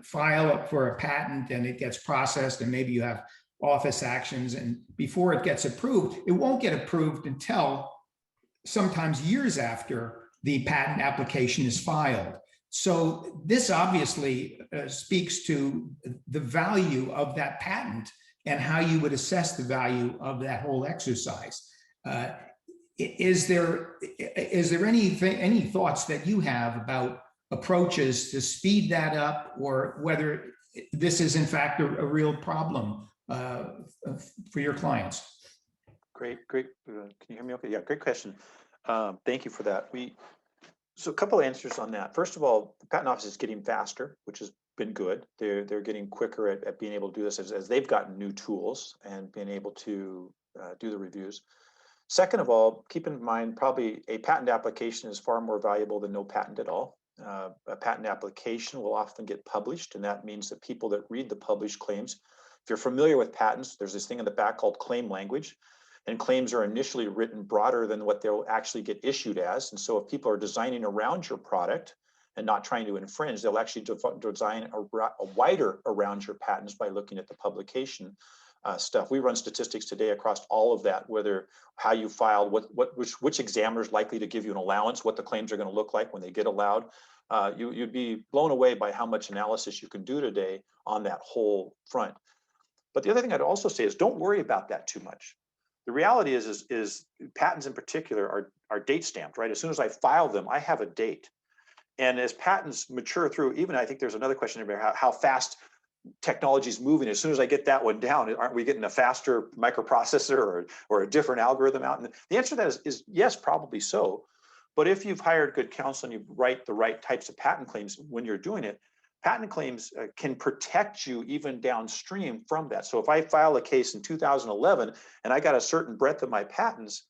file for a patent and it gets processed and maybe you have office actions, and before it gets approved, it won't get approved until sometimes years after the patent application is filed. So this obviously speaks to the value of that patent and how you would assess the value of that whole exercise. Is there any thoughts that you have about approaches to speed that up, or whether this is in fact a real problem for your clients? Great. Can you hear me okay? Yeah, great question. Thank you for that. So a couple of answers on that. First of all, the patent office is getting faster, which has been good. They're getting quicker at being able to do this as they've gotten new tools and being able to do the reviews. Second of all, keep in mind, probably a patent application is far more valuable than no patent at all. A patent application will often get published, and that means that people that read the published claims, if you're familiar with patents, there's this thing in the back called claim language, and claims are initially written broader than what they'll actually get issued as. And so if people are designing around your product and not trying to infringe, they'll actually design a wider around your patents by looking at the publication stuff. We run statistics today across all of that, whether how you filed, which examiner is likely to give you an allowance, what the claims are going to look like when they get allowed. You'd be blown away by how much analysis you can do today on that whole front. But the other thing I'd also say is don't worry about that too much. The reality is patents in particular are date stamped, right? As soon as I file them, I have a date. And as patents mature through, even I think there's another question about how fast technology is moving. As soon as I get that one down, aren't we getting a faster microprocessor or a different algorithm out? And the answer to that is yes, probably so. But if you've hired good counsel and you write the right types of patent claims when you're doing it, patent claims can protect you even downstream from that. So if I file a case in 2011 and I got a certain breadth of my patents,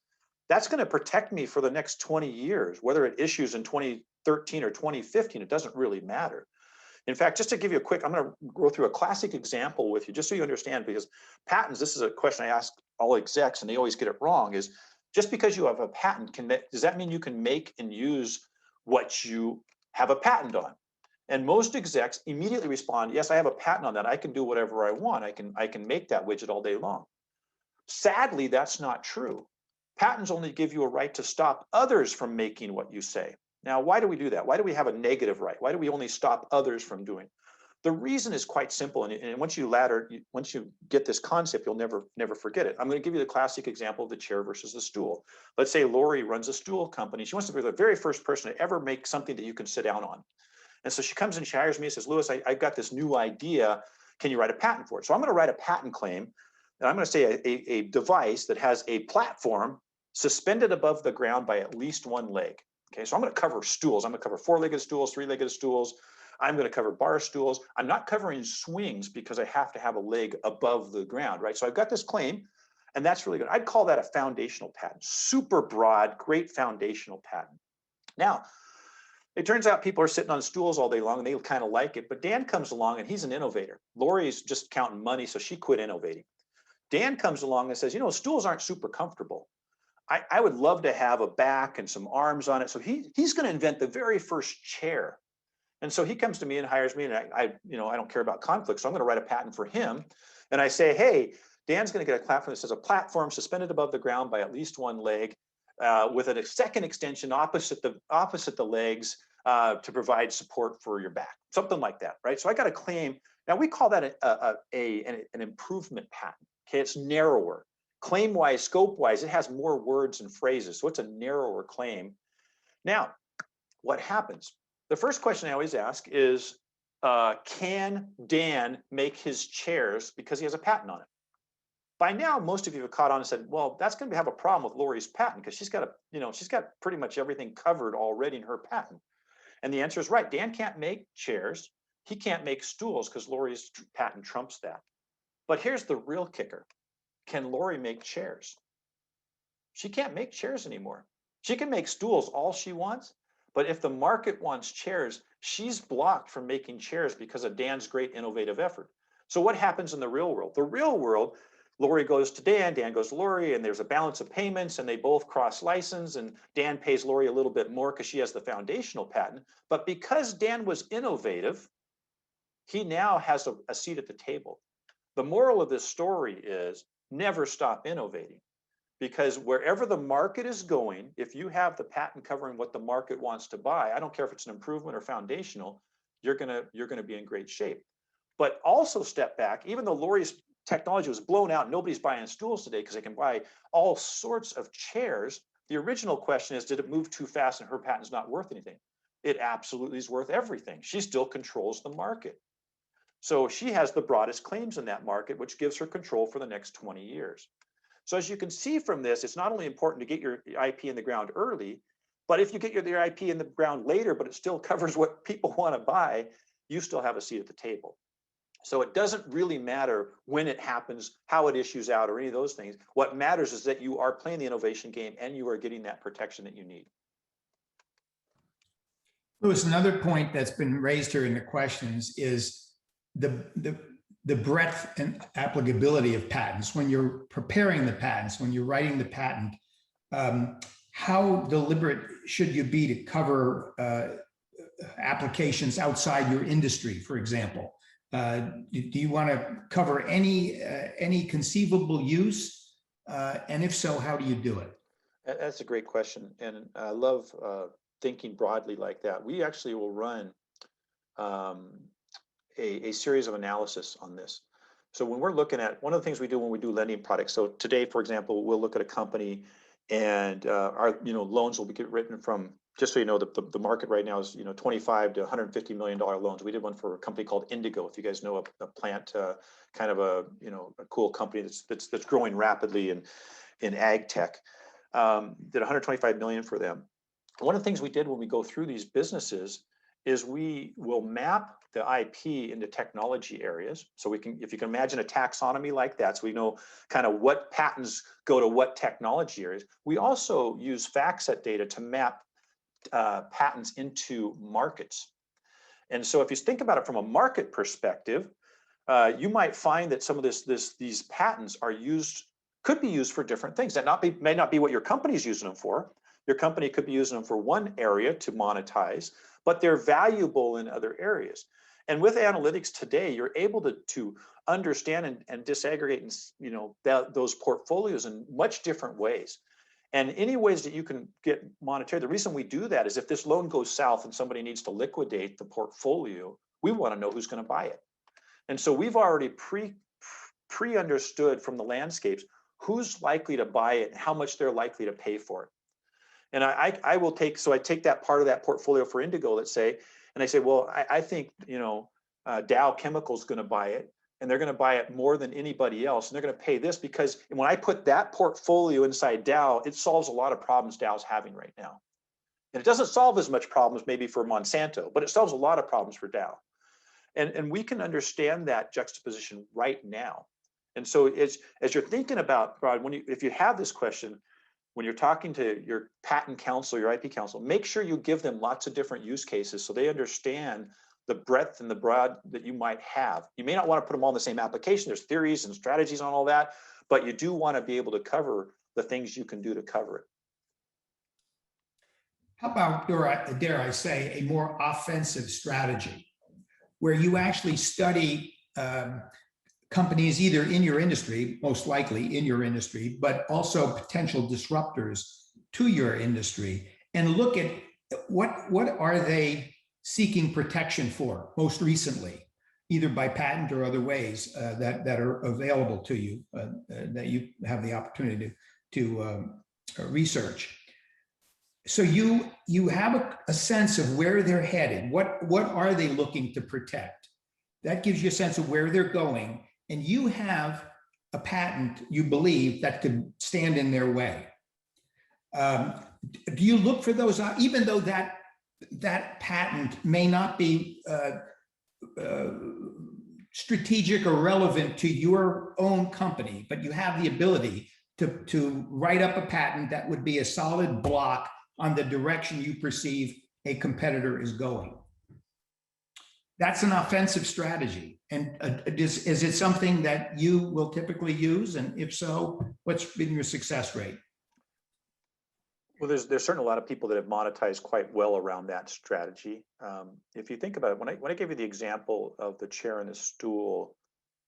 that's going to protect me for the next 20 years, whether it issues in 2013 or 2015, it doesn't really matter. In fact, just to give you a quick, I'm going to go through a classic example with you, just so you understand, because patents, this is a question I ask all execs and they always get it wrong, is just because you have a patent, does that mean you can make and use what you have a patent on? And most execs immediately respond, yes, I have a patent on that. I can do whatever I want. I can make that widget all day long. Sadly, that's not true. Patents only give you a right to stop others from making what you say. Now, why do we do that? Why do we have a negative right? Why do we only stop others from doing? The reason is quite simple, and once you get this concept, you'll never forget it. I'm going to give you the classic example of the chair versus the stool. Let's say Laurie runs a stool company. She wants to be the very first person to ever make something that you can sit down on. And so she comes and she hires me and says, Louis, I've got this new idea. Can you write a patent for it? So I'm going to write a patent claim. And I'm going to say a device that has a platform suspended above the ground by at least one leg. Okay, so I'm going to cover stools. I'm going to cover four-legged stools, three-legged stools. I'm going to cover bar stools. I'm not covering swings because I have to have a leg above the ground, right? So I've got this claim, and that's really good. I'd call that a foundational patent. Super broad, great foundational patent. Now, it turns out people are sitting on stools all day long and they kind of like it, but Dan comes along and he's an innovator. Laurie's just counting money, so she quit innovating. Dan comes along and says, you know, stools aren't super comfortable. I would love to have a back and some arms on it. So he's going to invent the very first chair. And so he comes to me and hires me, and I don't care about conflict, so I'm going to write a patent for him. And I say, hey, Dan's going to get a platform that says a platform suspended above the ground by at least one leg, with a second extension opposite the legs to provide support for your back, something like that, right? So I got a claim. Now we call that an improvement patent. Okay, it's narrower. Claim-wise, scope-wise, it has more words and phrases, so it's a narrower claim. Now, what happens? The first question I always ask is, can Dan make his chairs because he has a patent on it? By now, most of you have caught on and said, well, that's going to have a problem with Laurie's patent because she's got pretty much everything covered already in her patent. And the answer is right. Dan can't make chairs. He can't make stools because Laurie's patent trumps that. But here's the real kicker. Can Laurie make chairs? She can't make chairs anymore. She can make stools all she wants, but if the market wants chairs, she's blocked from making chairs because of Dan's great innovative effort. So what happens in the real world? The real world, Laurie goes to Dan, Dan goes to Laurie, and there's a balance of payments, and they both cross license, and Dan pays Laurie a little bit more because she has the foundational patent. But because Dan was innovative, he now has a seat at the table. The moral of this story is never stop innovating, because wherever the market is going, if you have the patent covering what the market wants to buy, I don't care if it's an improvement or foundational, you're gonna be in great shape. But also step back, even though Laurie's technology was blown out, nobody's buying stools today because they can buy all sorts of chairs. The original question is, did it move too fast and her patent's not worth anything? It absolutely is worth everything. She still controls the market. So she has the broadest claims in that market, which gives her control for the next 20 years. So as you can see from this, it's not only important to get your IP in the ground early, but if you get your IP in the ground later, but it still covers what people want to buy, you still have a seat at the table. So it doesn't really matter when it happens, how it issues out, or any of those things. What matters is that you are playing the innovation game and you are getting that protection that you need. Louis, another point that's been raised here in the questions is the breadth and applicability of patents. When you're preparing the patents, when you're writing the patent, how deliberate should you be to cover applications outside your industry, for example? Do you want to cover any conceivable use? And if so, how do you do it? That's a great question. And I love thinking broadly like that. We actually will run a series of analysis on this. So when we're looking at, one of the things we do when we do lending products, so today, for example, we'll look at a company and our loans will be written from, just so you know, the market right now is $25 to $150 million loans. We did one for a company called Indigo, if you guys know a plant, kind of a cool company that's growing rapidly in ag tech. Did $125 million for them. One of the things we did when we go through these businesses is we will map the IP into technology areas. So we can, if you can imagine a taxonomy like that, so we know kind of what patents go to what technology areas. We also use FactSet data to map patents into markets. And so if you think about it from a market perspective, you might find that some of these patents are could be used for different things. That may not be what your company's using them for. Your company could be using them for one area to monetize, but they're valuable in other areas. And with analytics today, you're able to understand and disaggregate those portfolios in much different ways. And any ways that you can get monetary, the reason we do that is if this loan goes south and somebody needs to liquidate the portfolio, we want to know who's going to buy it. And so we've already pre-understood from the landscapes who's likely to buy it and how much they're likely to pay for it. And I take that part of that portfolio for Indigo, let's say, and I say, well, I think, Dow Chemical's going to buy it, and they're going to buy it more than anybody else. And they're going to pay this because when I put that portfolio inside Dow, it solves a lot of problems Dow's having right now. And it doesn't solve as much problems maybe for Monsanto, but it solves a lot of problems for Dow. And we can understand that juxtaposition right now. And so as you're thinking about, Rod, if you have this question, when you're talking to your patent counsel, your IP counsel, make sure you give them lots of different use cases so they understand the breadth and the broad that you might have. You may not want to put them all in the same application. There's theories and strategies on all that, but you do want to be able to cover the things you can do to cover it. How about, dare I say, a more offensive strategy where you actually study companies either in your industry, most likely in your industry, but also potential disruptors to your industry, and look at what are they seeking protection for most recently, either by patent or other ways that are available to you, that you have the opportunity to research. So you have a sense of where they're headed. What are they looking to protect? That gives you a sense of where they're going. And you have a patent, you believe, that could stand in their way. Do you look for those, even though that patent may not be strategic or relevant to your own company, but you have the ability to write up a patent that would be a solid block on the direction you perceive a competitor is going? That's an offensive strategy. And is it something that you will typically use? And if so, what's been your success rate? Well, there's certainly a lot of people that have monetized quite well around that strategy. If you think about it, when I gave you the example of the chair and the stool,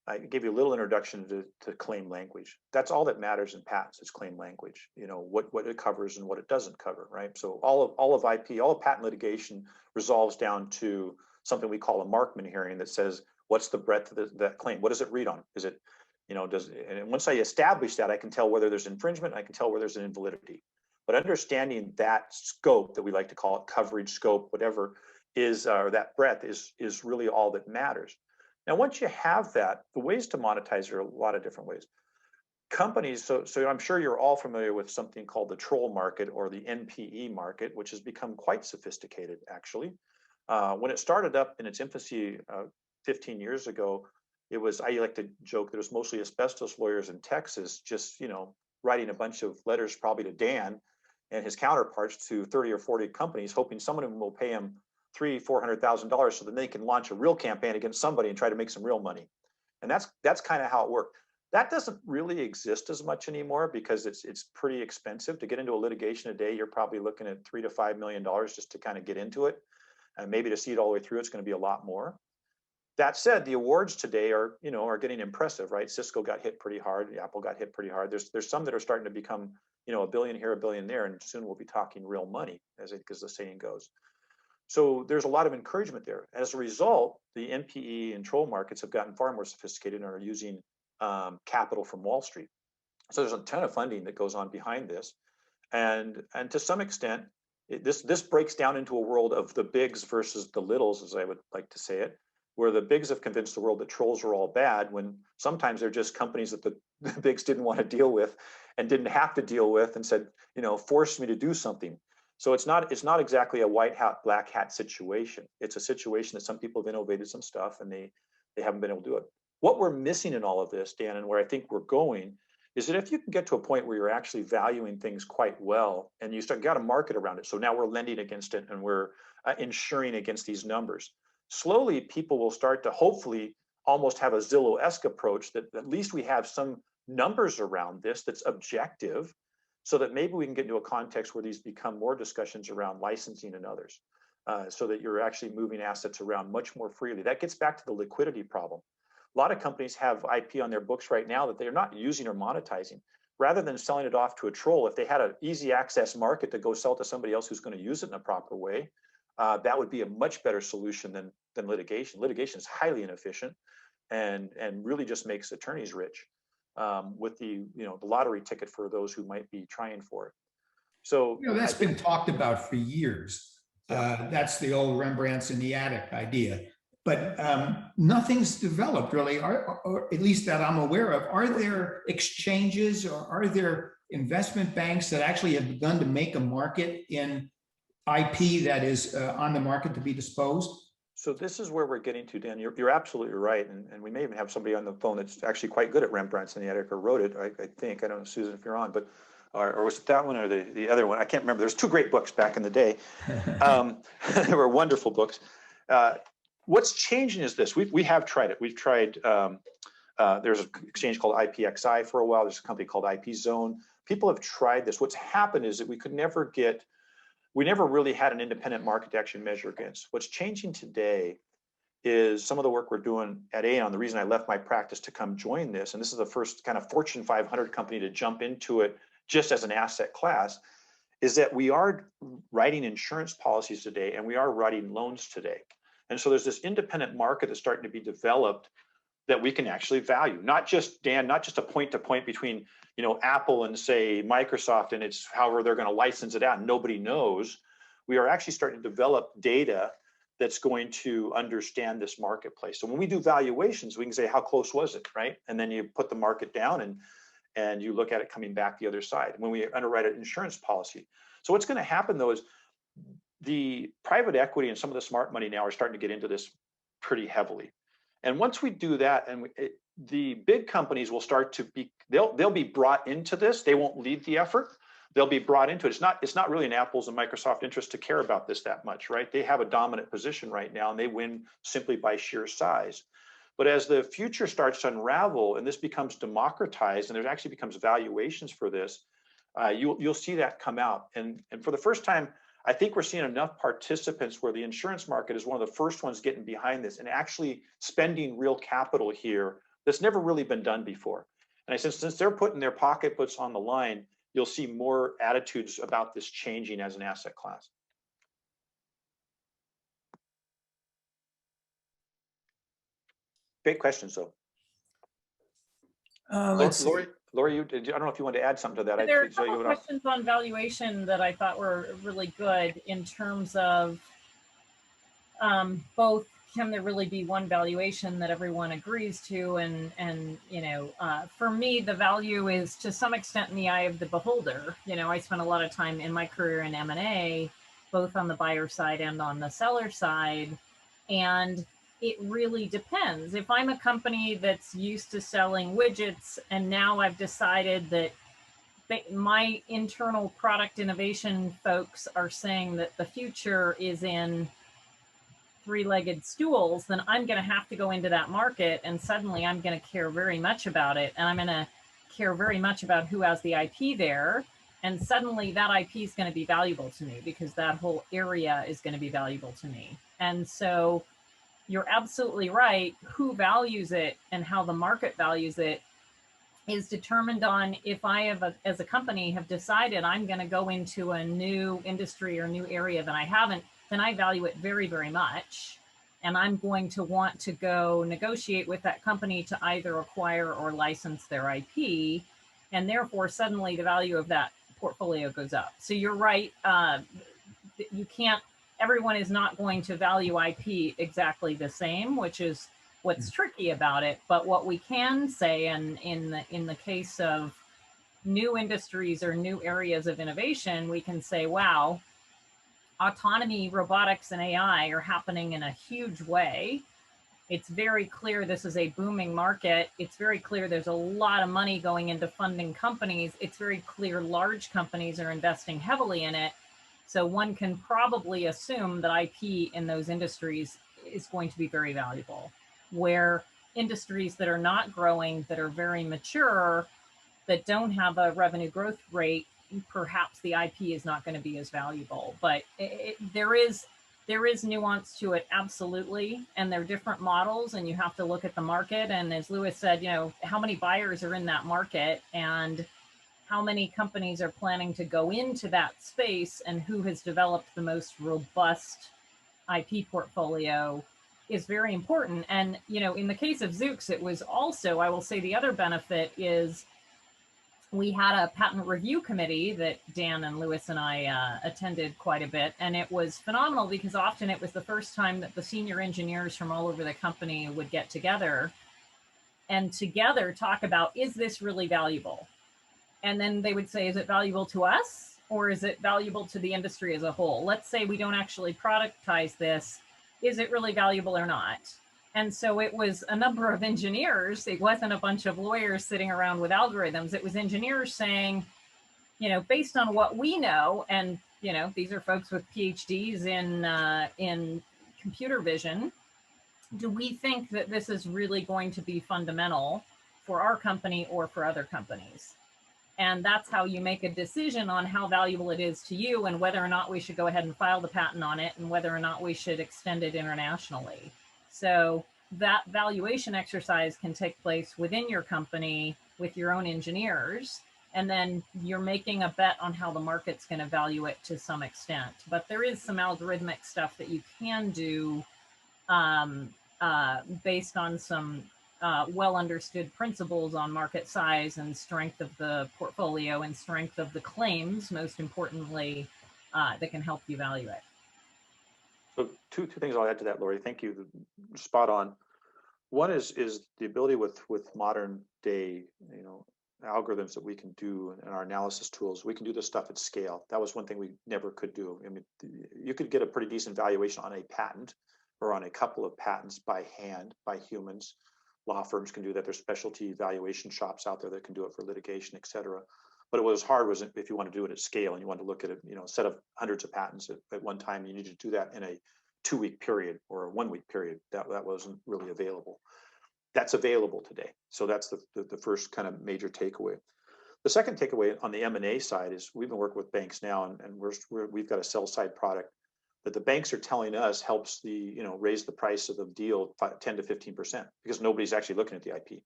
I gave you a little introduction to claim language. That's all that matters in patents is claim language. What it covers and what it doesn't cover, right? So all of IP, all of patent litigation resolves down to something we call a Markman hearing that says, what's the breadth of that claim? What does it read on? Is it, and once I establish that, I can tell whether there's infringement, I can tell where there's an invalidity. But understanding that scope that we like to call it, coverage scope, whatever is, or that breadth is really all that matters. Now, once you have that, the ways to monetize are a lot of different ways. Companies, so I'm sure you're all familiar with something called the troll market or the NPE market, which has become quite sophisticated, actually. When it started up in its infancy 15 years ago, I like to joke that it was mostly asbestos lawyers in Texas just, writing a bunch of letters probably to Dan and his counterparts to 30 or 40 companies, hoping some of them will pay him $300,000-$400,000 so that they can launch a real campaign against somebody and try to make some real money. And that's kind of how it worked. That doesn't really exist as much anymore because it's pretty expensive to get into a litigation today. You're probably looking at $3 to $5 million just to kind of get into it. And maybe to see it all the way through, it's going to be a lot more. That said, the awards today are getting impressive, right? Cisco got hit pretty hard. Apple got hit pretty hard. There's some that are starting to become, a billion here, a billion there, and soon we'll be talking real money, as the saying goes. So there's a lot of encouragement there. As a result, the NPE and troll markets have gotten far more sophisticated and are using capital from Wall Street. So there's a ton of funding that goes on behind this, and to some extent, this breaks down into a world of the bigs versus the littles, as I would like to say it, where the bigs have convinced the world that trolls are all bad, when sometimes they're just companies that the bigs didn't want to deal with and didn't have to deal with and said, forced me to do something. So it's not exactly a white hat, black hat situation. It's a situation that some people have innovated some stuff and they haven't been able to do it. What we're missing in all of this, Dan, and where I think we're going, is that if you can get to a point where you're actually valuing things quite well and you got a market around it. So now we're lending against it and we're insuring against these numbers. Slowly, people will start to hopefully almost have a Zillow-esque approach that at least we have some numbers around this that's objective, so that maybe we can get into a context where these become more discussions around licensing and others, so that you're actually moving assets around much more freely. That gets back to the liquidity problem. A lot of companies have IP on their books right now that they're not using or monetizing. Rather than selling it off to a troll, if they had an easy access market to go sell to somebody else who's going to use it in a proper way, that would be a much better solution than litigation. Litigation is highly inefficient and really just makes attorneys rich, with the lottery ticket for those who might be trying for it. So that's been talked about for years. That's the old Rembrandt's in the attic idea. But nothing's developed really, or at least that I'm aware of. Are there exchanges or are there investment banks that actually have begun to make a market in IP that is on the market to be disposed? So this is where we're getting to, Dan. You're absolutely right. And we may even have somebody on the phone that's actually quite good at Rembrandt's in the attic, or wrote it, I think. I don't know, Susan, if you're on, but or was it that one or the other one? I can't remember. There's two great books back in the day. They were wonderful books. What's changing is this. We have tried it. We've tried, there's an exchange called IPXI for a while. There's a company called IP Zone. People have tried this. What's happened is that we never really had an independent market to actually measure against. What's changing today is some of the work we're doing at Aon. The reason I left my practice to come join this, and this is the first kind of Fortune 500 company to jump into it just as an asset class, is that we are writing insurance policies today and we are writing loans today. And so there's this independent market that's starting to be developed that we can actually value. Not just, Dan, not just a point-to-point between Apple and say Microsoft, and it's however they're going to license it out and nobody knows. We are actually starting to develop data that's going to understand this marketplace. So when we do valuations, we can say, how close was it, right? And then you put the market down and you look at it coming back the other side when we underwrite an insurance policy. So what's going to happen though is the private equity and some of the smart money now are starting to get into this pretty heavily. And once we do that, and the big companies will start to be, they'll be brought into this. They won't lead the effort. They'll be brought into it. It's not really in Apple's and Microsoft interest to care about this that much, right? They have a dominant position right now and they win simply by sheer size. But as the future starts to unravel and this becomes democratized and there actually becomes valuations for this, you'll see that come out. And for the first time, I think we're seeing enough participants where the insurance market is one of the first ones getting behind this and actually spending real capital here that's never really been done before. And I said, since they're putting their pocketbooks on the line, you'll see more attitudes about this changing as an asset class. Great questions, though. Laurie, I don't know if you want to add something to that. There are a couple questions on valuation that I thought were really good in terms of both, can there really be one valuation that everyone agrees to? And for me, the value is to some extent in the eye of the beholder. I spent a lot of time in my career in M&A, both on the buyer side and on the seller side. And it really depends. If I'm a company that's used to selling widgets and now I've decided that my internal product innovation folks are saying that the future is in three-legged stools, then I'm going to have to go into that market and suddenly I'm going to care very much about it. And I'm going to care very much about who has the IP there. And suddenly that IP is going to be valuable to me because that whole area is going to be valuable to me. And so you're absolutely right. Who values it and how the market values it is determined on if I have, as a company, have decided I'm going to go into a new industry or new area that I haven't, then I value it very, very much. And I'm going to want to go negotiate with that company to either acquire or license their IP. And therefore, suddenly the value of that portfolio goes up. So you're right. You can't, everyone is not going to value IP exactly the same, which is what's tricky about it. But what we can say, and in the case of new industries or new areas of innovation, we can say, wow, autonomy, robotics, and AI are happening in a huge way. It's very clear this is a booming market. It's very clear there's a lot of money going into funding companies. It's very clear large companies are investing heavily in it. So one can probably assume that IP in those industries is going to be very valuable. Where industries that are not growing, that are very mature, that don't have a revenue growth rate, perhaps the IP is not going to be as valuable. But there is nuance to it, absolutely. And there are different models, and you have to look at the market. And as Lewis said, you know, how many buyers are in that market and how many companies are planning to go into that space and who has developed the most robust IP portfolio is very important. And, you know, in the case of Zoox, it was also, I will say the other benefit is we had a patent review committee that Dan and Lewis and I attended quite a bit. And it was phenomenal because often it was the first time that the senior engineers from all over the company would get together and together talk about, is this really valuable? And then they would say, is it valuable to us or is it valuable to the industry as a whole? Let's say we don't actually productize this. Is it really valuable or not? And so it was a number of engineers. It wasn't a bunch of lawyers sitting around with algorithms. It was engineers saying, you know, based on what we know, and, you know, these are folks with PhDs in computer vision, do we think that this is really going to be fundamental for our company or for other companies? And that's how you make a decision on how valuable it is to you and whether or not we should go ahead and file the patent on it and whether or not we should extend it internationally. So that valuation exercise can take place within your company with your own engineers. And then you're making a bet on how the market's going to value it to some extent. But there is some algorithmic stuff that you can do based on some well understood principles on market size and strength of the portfolio and strength of the claims, most importantly, that can help you value it. So two things I'll add to that, Laurie. Thank you. Spot on. One is the ability with modern day, you know, algorithms that we can do and our analysis tools. We can do this stuff at scale. That was one thing we never could do. I mean, you could get a pretty decent valuation on a patent or on a couple of patents by hand, by humans. Law firms can do that. There's specialty valuation shops out there that can do it for litigation, et cetera. But what was hard was if you want to do it at scale and you want to look at it, you know, a set of hundreds of patents at one time, you need to do that in a 2-week period or a 1-week period. That wasn't really available. That's available today. So that's the first kind of major takeaway. The second takeaway on the M&A side is we've been working with banks now, and we've got a sell side product that the banks are telling us helps raise the price of the deal 10 to 15% because nobody's actually looking at the IP,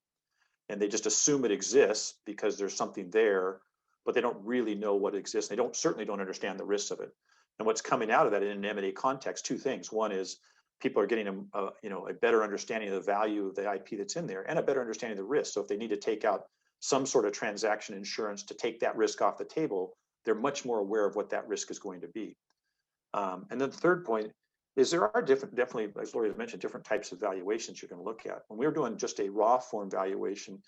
and they just assume it exists because there's something there, but they don't really know what exists. They certainly don't understand the risks of it. And what's coming out of that in an M&A context, two things. One is people are getting a better understanding of the value of the IP that's in there and a better understanding of the risk. So if they need to take out some sort of transaction insurance to take that risk off the table, they're much more aware of what that risk is going to be. And then the third point is there are definitely, as Laurie has mentioned, different types of valuations you're going to look at. When we're doing just a raw form valuation,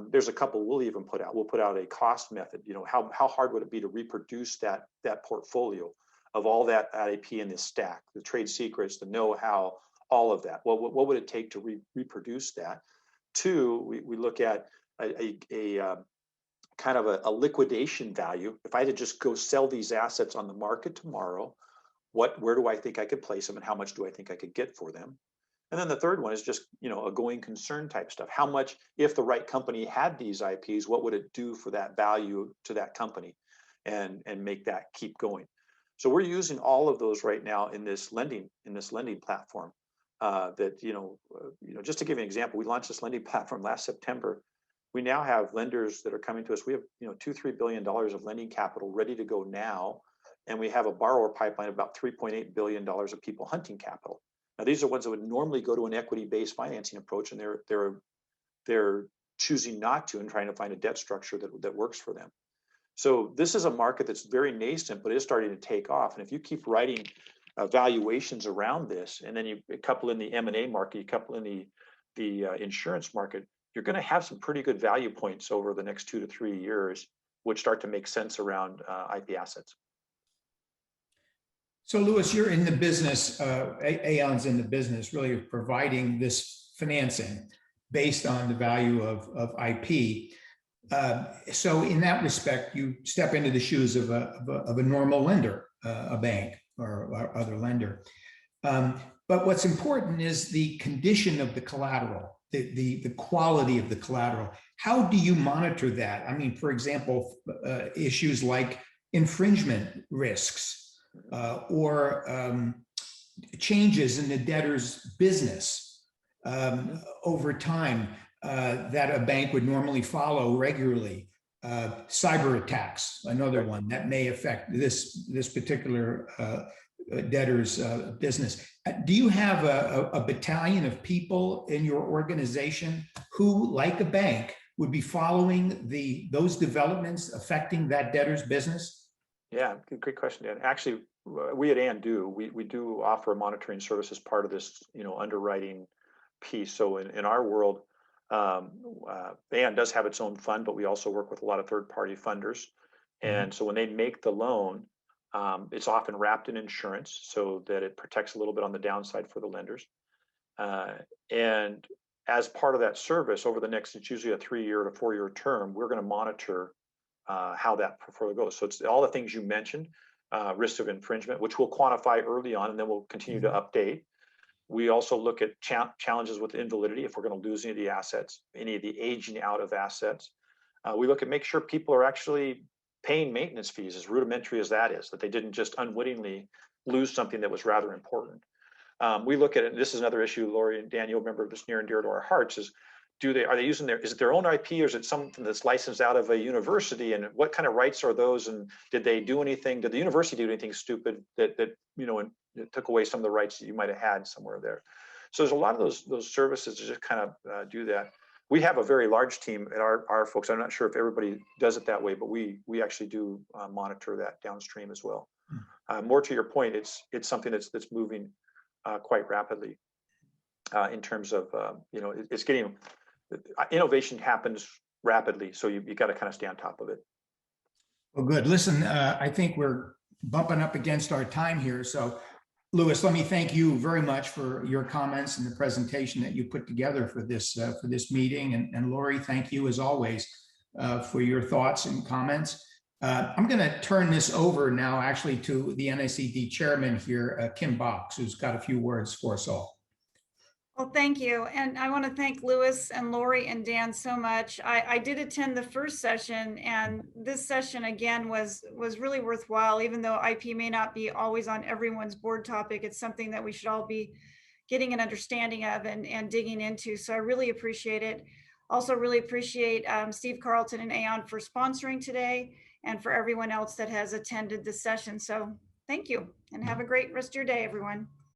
there's a couple we'll even put out. We'll put out a cost method. You know, how hard would it be to reproduce that portfolio of all that IP in this stack, the trade secrets, the know-how, all of that. What would it take to reproduce that? Two, we look at a kind of a liquidation value. If I had to just go sell these assets on the market tomorrow, where do I think I could place them and how much do I think I could get for them? And then the third one is just, a going concern type stuff. How much, if the right company had these IPs, what would it do for that value to that company and make that keep going? So we're using all of those right now in this lending platform. Just to give you an example, we launched this lending platform last September. We now have lenders that are coming to us. We have $2-3 billion of lending capital ready to go now, and we have a borrower pipeline of about $3.8 billion of people hunting capital. Now these are ones that would normally go to an equity-based financing approach, and they're choosing not to and trying to find a debt structure that works for them. So this is a market that's very nascent, but is starting to take off. And if you keep writing valuations around this, and then you couple in the M&A market, you couple in the insurance market, you're going to have some pretty good value points over the next 2 to 3 years, which start to make sense around IP assets. So Louis, you're in the business, Aon's in the business really of providing this financing based on the value of IP. So in that respect, you step into the shoes of a normal lender, a bank or other lender. But what's important is the condition of the collateral, the quality of the collateral. How do you monitor that? I mean, for example, issues like infringement risks or changes in the debtor's business over time that a bank would normally follow regularly. Cyberattacks, another one that may affect this particular debtor's business. Do you have a battalion of people in your organization who, like a bank, would be following those developments affecting that debtor's business? Yeah, great question, Dan. Actually, we at Aon do. We do offer a monitoring service as part of this, underwriting piece. So in our world, Aon does have its own fund, but we also work with a lot of third-party funders. And so when they make the loan, it's often wrapped in insurance so that it protects a little bit on the downside for the lenders. And as part of that service, over the next, it's usually a 3-year to 4-year term, we're going to monitor how that portfolio goes. So it's all the things you mentioned, risk of infringement, which we'll quantify early on, and then we'll continue to update. We also look at challenges with invalidity, if we're going to lose any of the assets, any of the aging out of assets. We look at make sure people are actually paying maintenance fees, as rudimentary as that is, that they didn't just unwittingly lose something that was rather important. We look at it, and this is another issue, Laurie and Dan, you'll remember this near and dear to our hearts, is are they using is it their own IP, or is it something that's licensed out of a university, and what kind of rights are those, and did they do anything, did the university do anything stupid that and it took away some of the rights that you might have had somewhere there. So there's a lot of those services to just kind of do that. We have a very large team at our folks. I'm not sure if everybody does it that way, but we actually do monitor that downstream as well. More to your point, it's something that's moving quite rapidly in terms of it's getting, innovation happens rapidly, so you got to kind of stay on top of it. Well, good. Listen, I think we're bumping up against our time here. So, Louis, let me thank you very much for your comments and the presentation that you put together for this meeting. And Laurie, thank you as always for your thoughts and comments. I'm going to turn this over now actually to the NICD chairman here, Kim Box, who's got a few words for us all. Well, thank you. And I want to thank Louis and Laurie and Dan so much. I did attend the first session, and this session again was really worthwhile, even though IP may not be always on everyone's board topic. It's something that we should all be getting an understanding of and digging into. So I really appreciate it. Also really appreciate Steve Carlton and Aon for sponsoring today, and for everyone else that has attended this session. So thank you, and have a great rest of your day, everyone.